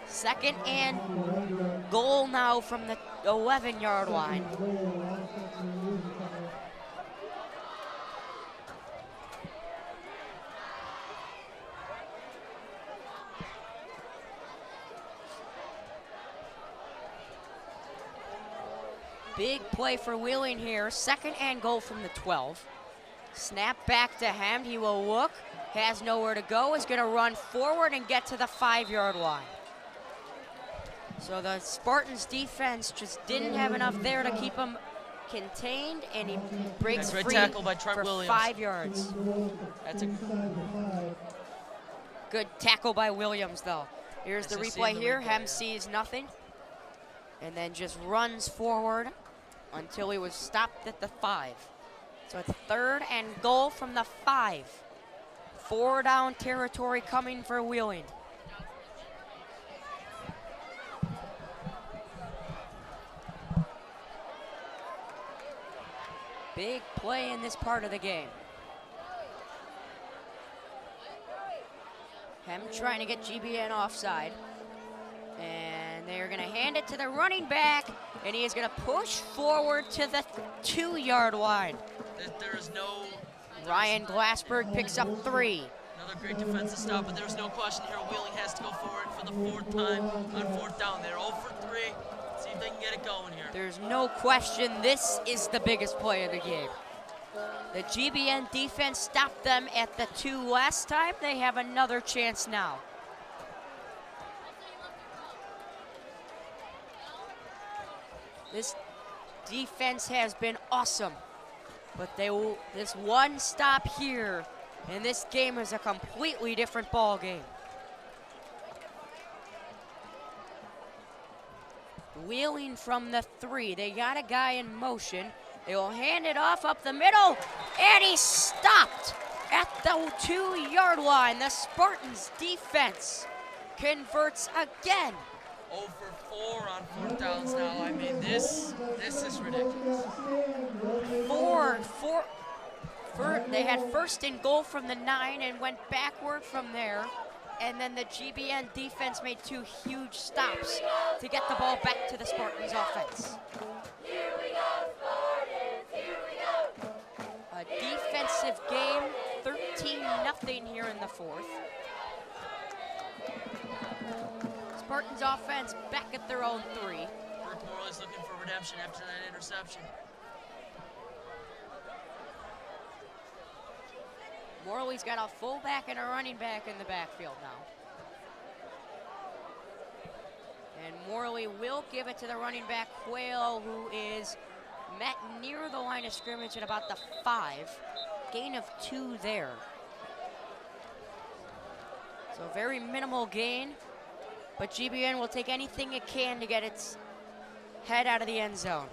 2nd and goal now from the 11-yard line. Big play for Wheeling here. 2nd and goal from the 12. Snap back to Hemd. He will look, has nowhere to go, is going to run forward and get to the 5-yard line. So the Spartans defense just didn't have enough there to keep him contained, and he breaks free tackle by Trent for Williams. 5 yards. That's a good tackle by Williams, though. Here's the replay here. Hem sees nothing, and then just runs forward until he was stopped at the 5. So it's 3rd and goal from the 5. 4-down territory coming for Wheeling. Big play in this part of the game. Hem trying to get GBN offside. And they they are going to hand it to the running back, and he is going to push forward to the 2-yard line. There is no... Ryan Glassberg picks up 3. Another great defensive stop, but there's no question here. Wheeling has to go for it for the 4th time on 4th down. They're 0 for 3. See if they can get it going here. There's no question this is the biggest play of the game. The GBN defense stopped them at the 2 last time. They have another chance now. This defense has been awesome, but this one stop here, and this game is a completely different ball game. Wheeling from the 3, they got a guy in motion. They will hand it off up the middle, and he stopped at the 2-yard line. The Spartans defense converts again. 0 for 4 on 4th downs now. I mean, this is ridiculous. They had 1st and goal from the 9 and went backward from there. And then the GBN defense made 2 huge stops to get the ball back to the Spartans offense. Here we go, Spartans, here we go. A defensive game, 13-0 here in the 4th. Spartans offense back at their own 3. Burke Morley's looking for redemption after that interception. Morley's got a fullback and a running back in the backfield now. And Morley will give it to the running back, Quayle, who is met near the line of scrimmage at about the 5. Gain of 2 there. So very minimal gain, but GBN will take anything it can to get its head out of the end zone.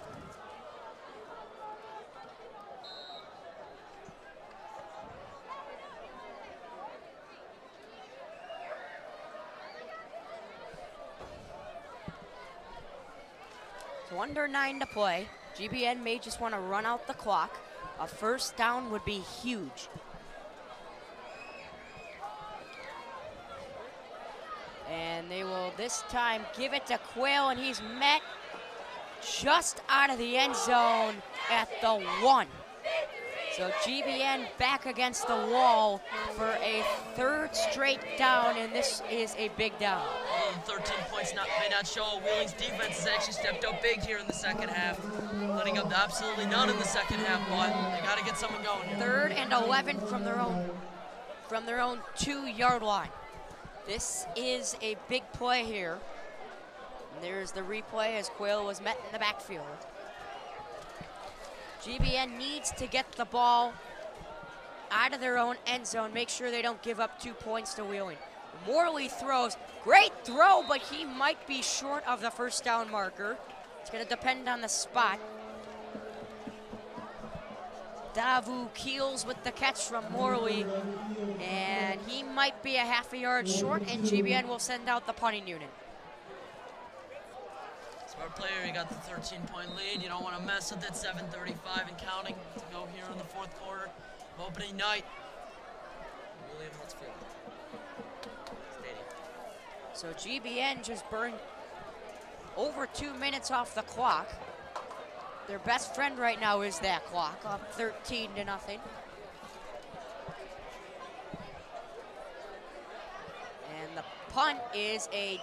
So under 9 to play. GBN may just want to run out the clock. A 1st down would be huge. And they will this time give it to Quayle, and he's met just out of the end zone at the 1. So GBN back against the wall for a 3rd straight down, and this is a big down. Although the 13 points may not show, Wheeling's defense has actually stepped up big here in the 2nd half, letting up absolutely none in the 2nd half, but they got to get something going here. 3rd and 11 from their own 2-yard line. This is a big play here. And there's the replay as Quayle was met in the backfield. GBN needs to get the ball out of their own end zone, make sure they don't give up 2 points to Wheeling. Morley throws, great throw, but he might be short of the 1st down marker. It's gonna depend on the spot. Davu Keels with the catch from Morley, and he might be a half a yard short, and GBN will send out the punting unit. Smart player, you got the 13-point lead. You don't want to mess with it. 7:35 and counting to go here in the 4th quarter of opening night. William, let's feel it. So GBN just burned over 2 minutes off the clock. Their best friend right now is that clock, up 13-0. And the punt is a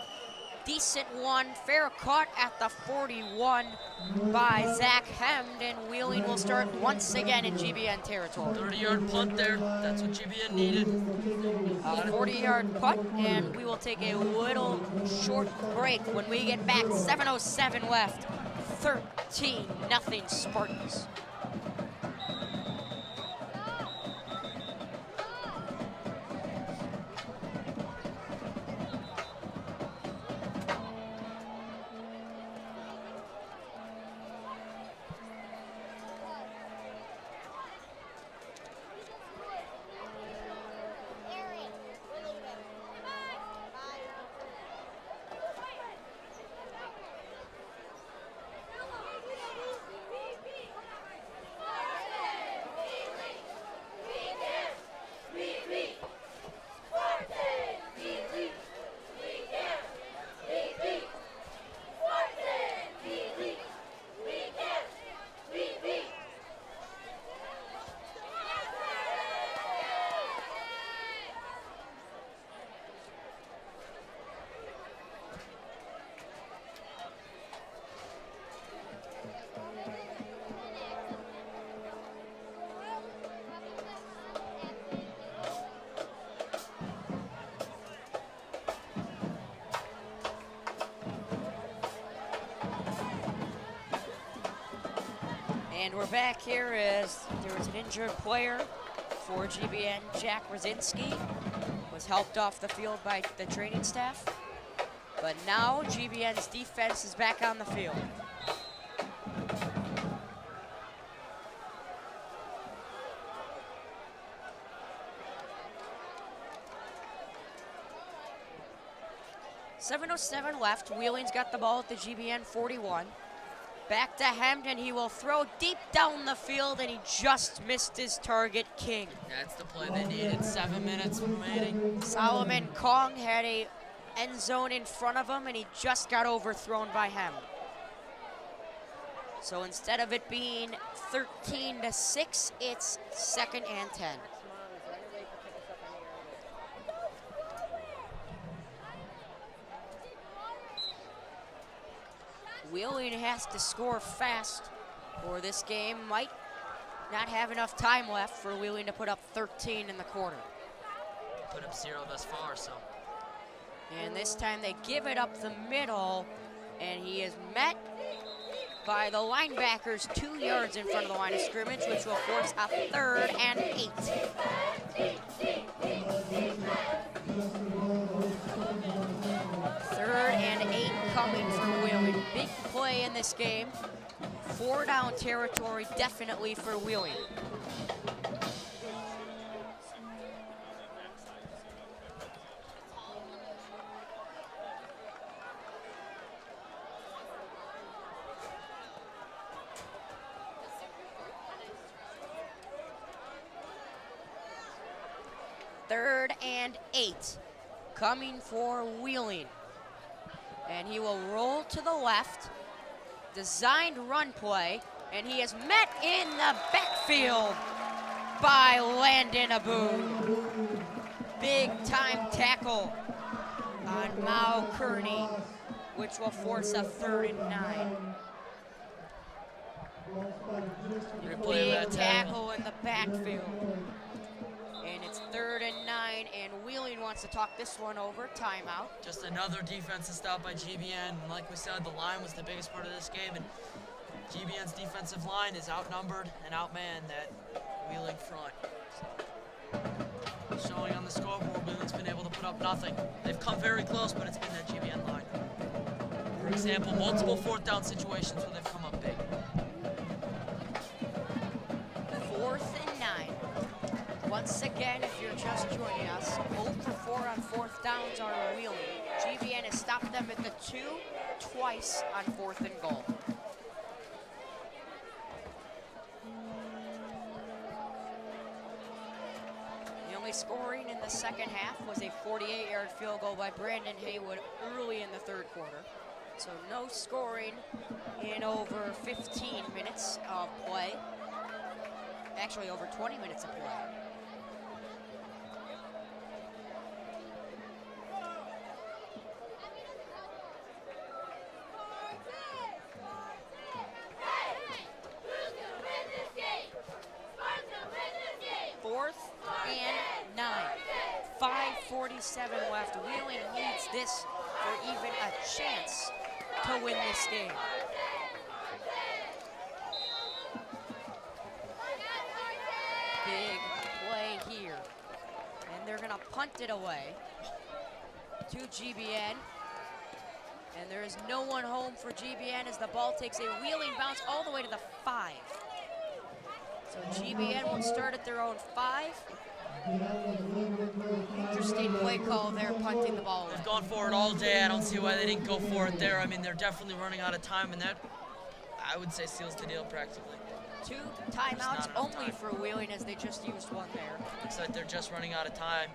decent one, fair caught at the 41 by Zach Hemd, and Wheeling will start once again in GBN territory. 30-yard punt there, that's what GBN needed. A 40-yard punt, and we will take a little short break. When we get back, 7:07 left, 13-0 Spartans. And we're back here as there was an injured player for GBN. Jack Rosinski was helped off the field by the training staff. But now GBN's defense is back on the field. .707 left. Wheeling's got the ball at the GBN 41. Back to Hamden. He will throw deep down the field, and he just missed his target, King. That's the play they needed. 7 minutes remaining. Solomon Kong had a end zone in front of him, and he just got overthrown by Hamden. So instead of it being 13-6, it's 2nd and 10. Wheeling has to score fast, or this game might not have enough time left for Wheeling to put up 13 in the quarter. Put up 0 thus far, so. And this time they give it up the middle, and he is met by the linebackers 2 yards in front of the line of scrimmage, which will force a 3rd and 8. 3rd and 8 coming for Wheeling. Big play in this game. 4 down territory definitely for Wheeling. Third and 8 coming for Wheeling. And he will roll to the left. Designed run play, and he is met in the backfield by Landon Abu. Big time tackle on Mao Kearney, which will force a 3rd and 9. Replay Big that tackle in the backfield. And it's 3rd and 9, and Wheeling wants to talk this one over. Timeout. Just another defensive stop by GBN. And like we said, the line was the biggest part of this game, and GBN's defensive line is outnumbered and outmanned that Wheeling front. So, showing on the scoreboard, Wheeling's been able to put up nothing. They've come very close, but it's been that GBN line. For example, multiple 4th down situations where they've come up big. 4th and 9. Once again, if you're just joining us, 0 for 4 on 4th downs are Wheeling. GBN has stopped them at the 2 twice on 4th and goal. The only scoring in the second half was a 48-yard field goal by Brandon Haywood early in the 3rd quarter. So no scoring in over 15 minutes of play. Actually, over 20 minutes of play. Fourth and 9. 5:47 left. Wheeling needs this for even a chance to win this game. Big play here. And they're gonna punt it away to GBN. And there is no one home for GBN as the ball takes a wheeling bounce all the way to the 5. So GBN will start at their own 5. Interesting play call there, punting the ball away. They've gone for it all day. I don't see why they didn't go for it there. I mean, they're definitely running out of time, and that, I would say, seals the deal practically. 2 timeouts only time for Wheeling as they just used one there. Looks like they're just running out of time.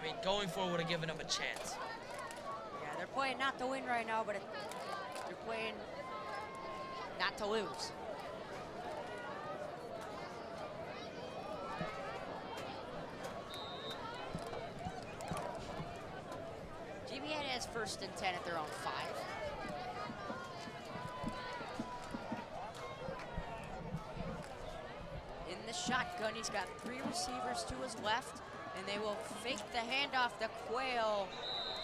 I mean, going for it would have given them a chance. Yeah, they're playing not to win right now, but they're playing not to lose. GBN has 1st and 10 at their own 5. In the shotgun, he's got 3 receivers to his left, and they will fake the handoff to Quayle,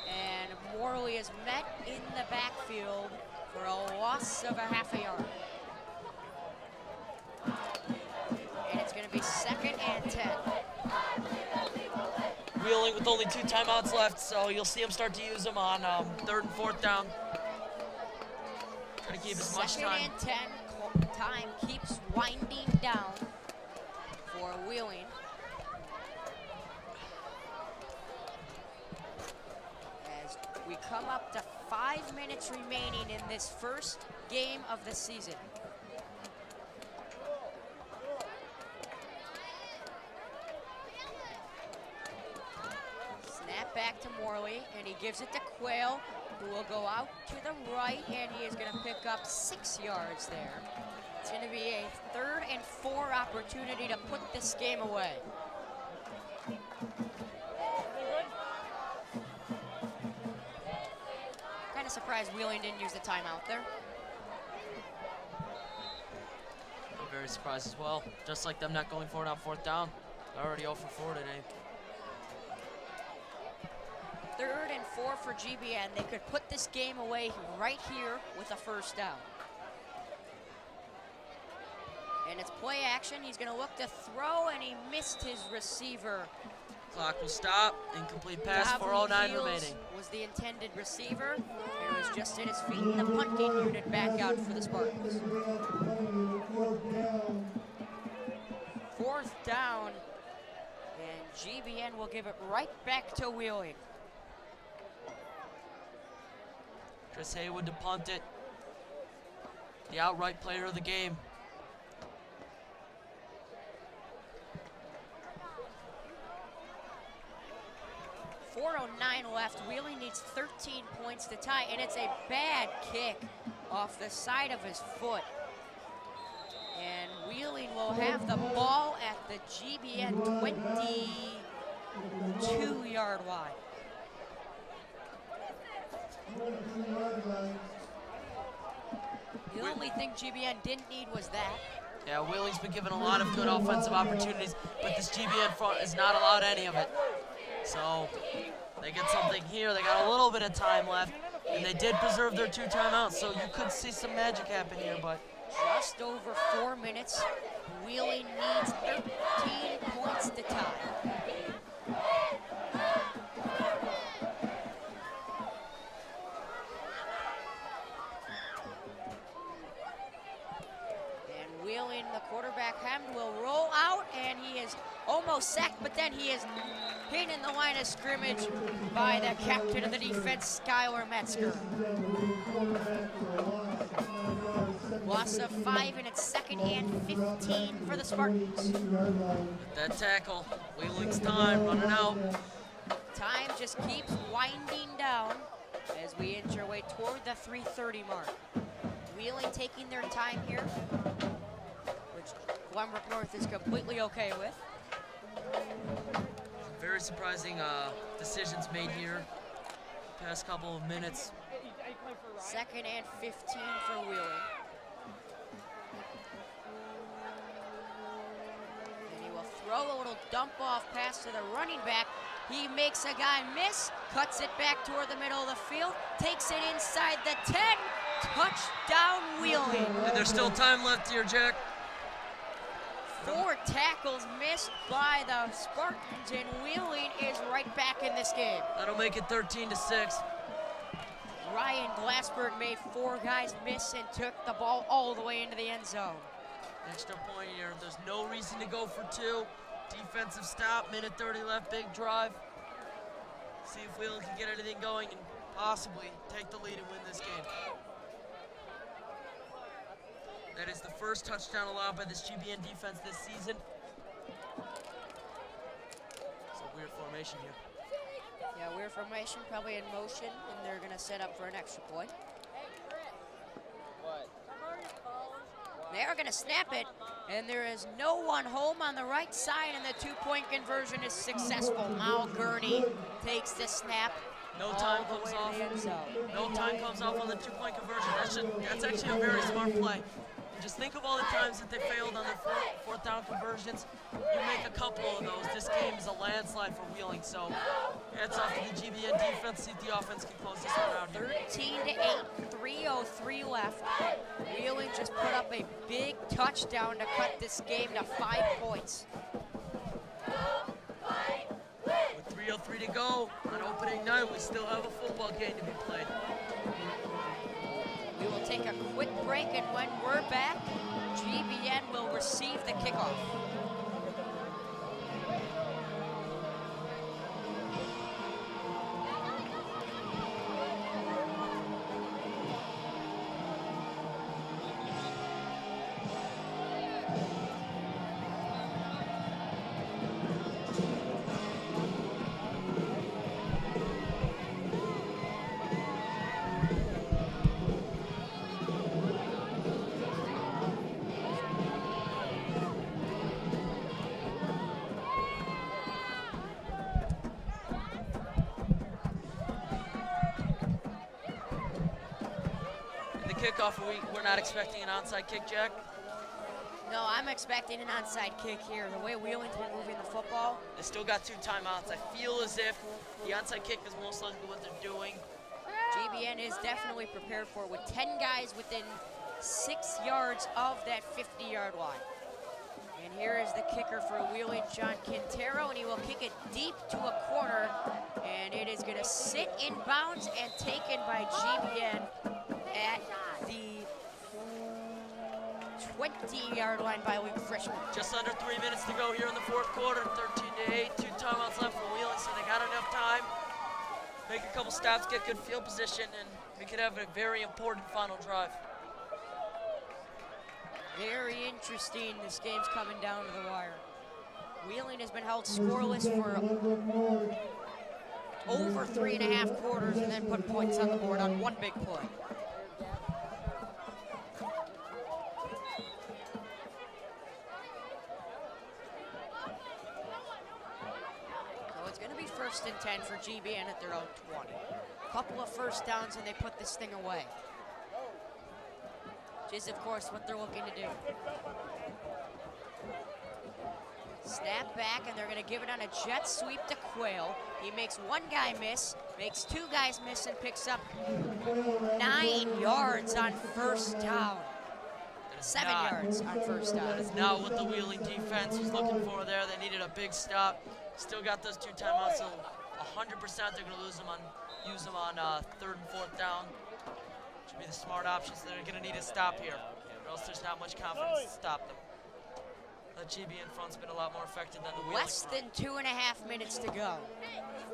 and Morley is met in the backfield for a loss of a half a yard. Wheeling with only 2 timeouts left, so you'll see him start to use them on 3rd and 4th down. Try to keep as much time. 2nd and 10, time keeps winding down for Wheeling. As we come up to 5 minutes remaining in this first game of the season. Snap back to Morley, and he gives it to Quayle, who will go out to the right, and he is going to pick up 6 yards there. It's going to be a 3rd and 4 opportunity to put this game away. Kind of surprised Wheeling didn't use the timeout there. I'm very surprised as well. Just like them not going for it on 4th down. They're already 0 for 4 today. 3rd and 4 for GBN. They could put this game away right here with a 1st down. And it's play action. He's going to look to throw, and he missed his receiver. Clock will stop. Incomplete pass, 4:09 remaining. Was the intended receiver, and it was just at his feet. And the punting unit back out for the Spartans. 4th down, and GBN will give it right back to Wheeling. Chris Haywood to punt it. The outright player of the game. .409 left. Wheeling needs 13 points to tie, and it's a bad kick off the side of his foot. And Wheeling will have the ball at the GBN 22-yard line. The only thing GBN didn't need was that. Yeah, Wheeling's been given a lot of good offensive opportunities, but this GBN front is not allowed any of it. So they get something here. They got a little bit of time left, and they did preserve their 2 timeouts, so you could see some magic happen here, but Just over 4 minutes. Wheeling needs 13 points to tie. Wheeling, the quarterback hemmed, will roll out, and he is almost sacked, but then he is hit in the line of scrimmage by the captain of the defense, Skylar Metzger. Loss of 5, and it's 2nd and 15 for the Spartans. that tackle, Wheeling's time running out. Time just keeps winding down as we inch our way toward the 3:30 mark. Wheeling taking their time here, which Glenbrook North is completely okay with. Very surprising decisions made here past couple of minutes. 2nd and 15 for Wheeling. And he will throw a little dump off pass to the running back. He makes a guy miss, cuts it back toward the middle of the field, takes it inside the 10, touchdown Wheeling. And there's still time left here, Jack. 4 tackles missed by the Spartans, and Wheeling is right back in this game. That'll make it 13-6. Ryan Glassberg made 4 guys miss and took the ball all the way into the end zone. Extra point here. There's no reason to go for 2. Defensive stop, minute 30 left, big drive. See if Wheeling can get anything going and possibly take the lead and win this game. That is the first touchdown allowed by this GBN defense this season. It's a weird formation here. Yeah, weird formation, probably in motion, and they're going to set up for an extra point. They are going to snap it, and there is no one home on the right side, and the 2-point conversion is successful. Mal Gurney takes the snap. No time comes off. No time comes off on the 2-point conversion. That's actually a very smart play. And just think of all the times that they failed on their 4th down conversions. You make a couple of those. This game is a landslide for Wheeling. So hats off to the GBN defense. See if the offense can close this one out here. 13-8, 3:03 left. Wheeling just put up a big touchdown to cut this game to 5 points. With 3:03 3:03 to go on opening night. We still have a football game to be played. We will take a quick break, and when we're back, GBN will receive the kickoff. Kickoff, we're not expecting an onside kick, Jack? No, I'm expecting an onside kick here. The way Wheeling's been moving the football. They still got 2 timeouts. I feel as if the onside kick is most likely what they're doing. GBN is definitely prepared for it with 10 guys within 6 yards of that 50-yard line. And here is the kicker for Wheeling, John Quintero, and he will kick it deep to a corner, and it is going to sit in bounds and taken by GBN at the 20-yard line by Luke Frischman. Just under 3 minutes to go here in the 4th quarter, 13-8, 2 timeouts left for Wheeling, so they got enough time. Make a couple stops, get good field position, and we could have a very important final drive. Very interesting. This game's coming down to the wire. Wheeling has been held scoreless for over 3.5 quarters and then put points on the board on one big play. So it's going to be 1st and 10 for GBN at their own 20. Couple of first downs and they put this thing away. Which is, of course, what they're looking to do. Snap back, and they're going to give it on a jet sweep to Quayle. He makes one guy miss, makes 2 guys miss, and picks up 9 yards on first down. 7 yards on first down. That is not what the Wheeling defense was looking for there. They needed a big stop. Still got those 2 timeouts, so 100% they're going to use them on 3rd and 4th down. Should be the smart options. They're going to need a stop here, or else there's not much confidence to stop them. The GBN front's been a lot more effective than the Wheeling Less front. than 2.5 minutes to go.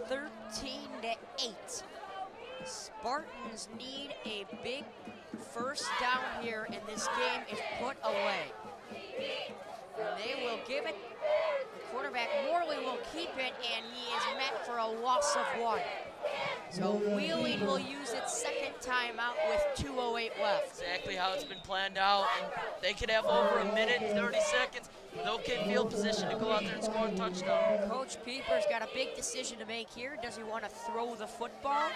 13-8. Spartans need a big first down here, and this game is put away. And they will give it. The quarterback, Morley, will keep it, and he is met for a loss of 1. So Wheeling will use its 2nd timeout with 2:08 left. Exactly how it's been planned out, and they could have over a minute and 30 seconds with okay field position to go out there and score a touchdown. Coach Pieper's got a big decision to make here. Does he want to throw the football,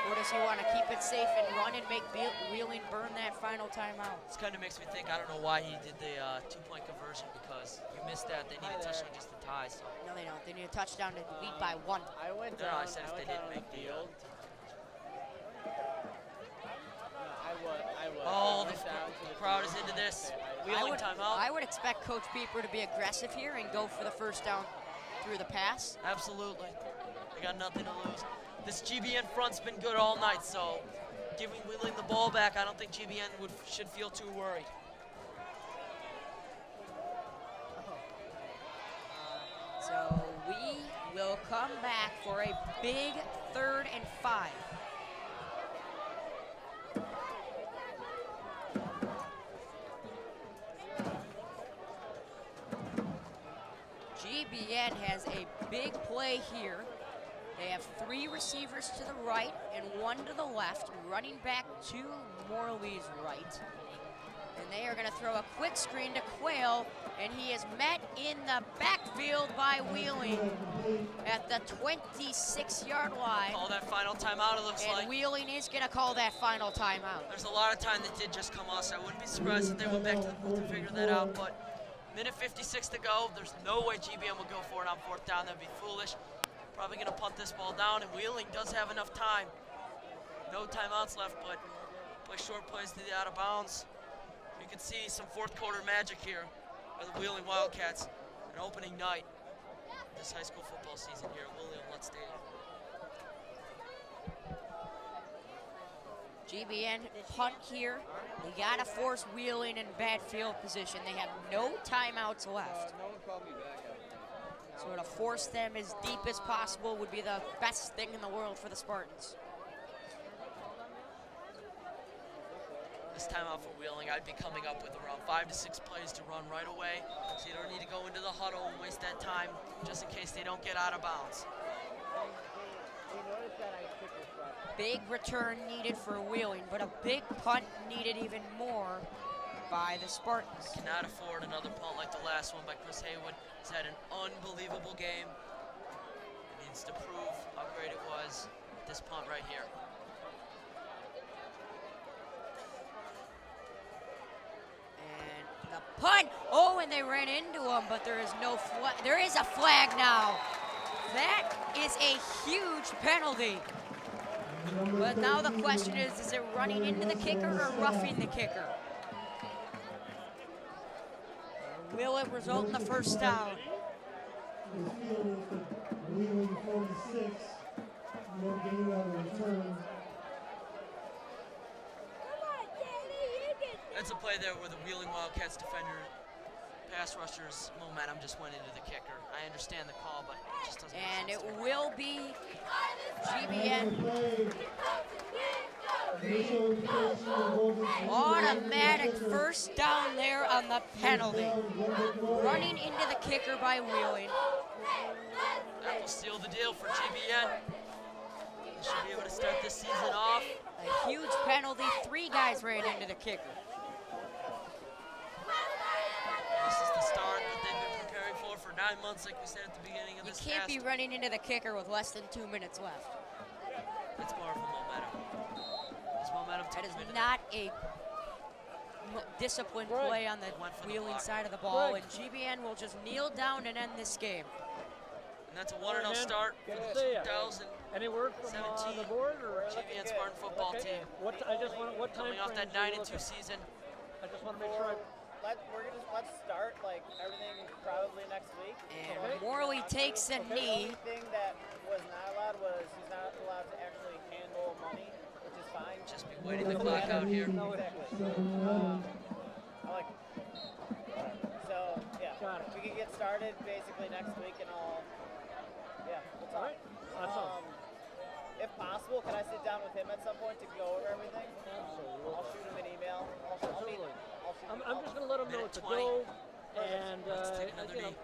or does he want to keep it safe and run and make Wheeling burn that final timeout? This kind of makes me think, I don't know why he did the 2-point conversion, because you missed that. They need a touchdown just to tie. So. No, they don't. They need a touchdown to lead by 1. No, I said if they didn't make the Oh, the crowd is into this. Wheeling timeout. I would expect Coach Pieper to be aggressive here and go for the first down through the pass. Absolutely. They got nothing to lose. This GBN front's been good all night, so giving Wheeling the ball back, I don't think GBN should feel too worried. So we will come back for a big 3rd and 5. GBN has a big play here. They have 3 receivers to the right and 1 to the left, running back to Morley's right. And they are going to throw a quick screen to Quayle, and he is met in the backfield by Wheeling at the 26-yard line. Call that final timeout, it looks like. And Wheeling is going to call that final timeout. There's a lot of time that did just come off, so I wouldn't be surprised if they went back to the booth to figure that out. But minute 56 to go. There's no way GBN will go for it on 4th down. That'd be foolish. Probably going to punt this ball down, and Wheeling does have enough time. No timeouts left, but play short plays to the out of bounds. You can see some 4th quarter magic here by the Wheeling Wildcats. An opening night. this high school football season here at William Lutz Stadium. GBN punt here. They gotta force Wheeling in bad field position. They have no timeouts left. No one called me back. So to force them as deep as possible would be the best thing in the world for the Spartans. This timeout for Wheeling, I'd be coming up with around 5 to 6 plays to run right away, so you don't need to go into the huddle and waste that time just in case they don't get out of bounds. Big return needed for Wheeling, but a big punt needed even more by the Spartans. Cannot afford another punt like the last one by Chris Haywood. He's had an unbelievable game. He needs to prove how great it was with this punt right here. And the punt, oh, and they ran into him, but there is no flag. There is a flag now. That is a huge penalty. But now the question is it running into the kicker or roughing the kicker? Will it result in the first down? His field is the Wheeling 46. No gain on the return. That's a play there where the Wheeling Wildcats defender, pass rusher's momentum just went into the kicker. I understand the call, but it just doesn't And make it sense. will be GBN. Automatic first down there on the penalty. Running into the kicker by Wheeling. That will seal the deal for GBN. They should be able to start this season off. A huge penalty. 3 guys ran into the kicker. This is the start that they've been preparing for 9 months, like we said at the beginning of You this can't be cast. running into the kicker with less than 2 minutes left. It's more of a momentum. This momentum That took is them into not a disciplined play on the Went for the Wheeling block. side of the ball, and GBN will just kneel down and end this game. And that's a 1-0 start for Good to the see ya. 2017 Any word from the board? Or? GBN Spartan football Okay. team. What time Coming off that frames are you 9-2 looking? season. I just want to make sure. Let's start like everything probably next week. And Morley takes a The knee. only thing that was not allowed was he's not allowed to actually handle money, which is fine. Just be waiting the clock out here. Exactly. I like it. So yeah, Got it. we can get started basically next week, and we'll talk. All right. Awesome. If possible, can I sit down with him at some point to go over everything? Absolutely. I'll shoot him an email. I'll shoot Absolutely. him I'm just going to let him know Minute to 20. go. And Let's take another knee.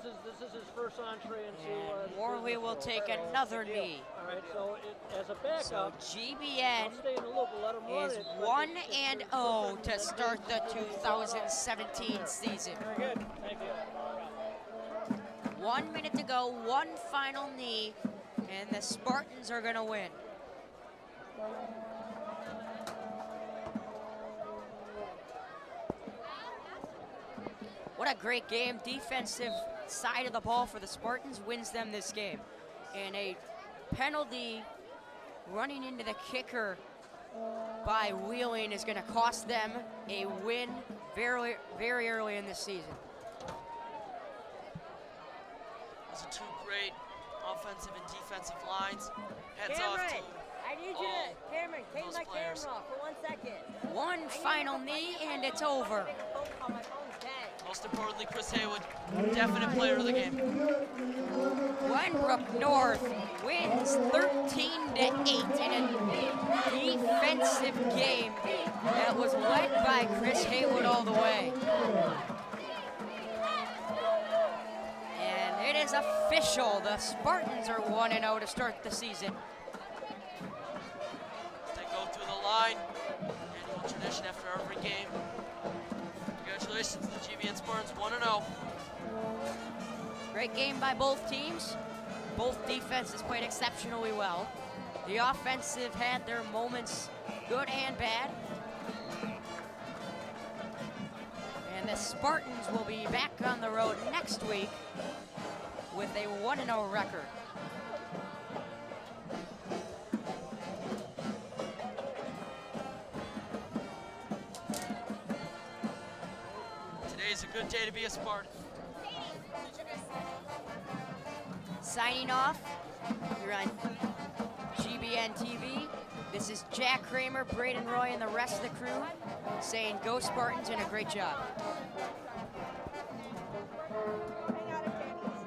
this is his first entree into. And Morley will take another knee. All right. So as a So backup, GBN I'll stay in the loop and let him run is it. 1-0 to start the 2017 season. Very good. Thank you. 1 minute to go, one final knee, and the Spartans are going to win. What a great game. Defensive side of the ball for the Spartans wins them this game. And a penalty running into the kicker by Wheeling is going to cost them a win very, very early in this season. Those are 2 great offensive and defensive lines. Heads off to I need you all to, Cameron, take those my players. camera off for 1 second. One final knee, and it's over. Make a phone call, my phone's dead. Most importantly, Chris Haywood, definite player of the game. Glenbrook North wins 13-8 in a defensive game that was led by Chris Haywood all the way. And it is official. The Spartans are 1-0 to start the season. They go through the line. Annual tradition after every game. Congratulations to the GBN Spartans, 1-0. Great game by both teams. Both defenses played exceptionally well. The offensive had their moments, good and bad. And the Spartans will be back on the road next week with a 1-0 record. Today's a good day to be a Spartan. Signing off. You're on GBN TV. This is Jack Kramer, Braden Roy, and the rest of the crew saying go Spartans and a great job. Hang out at Danny's.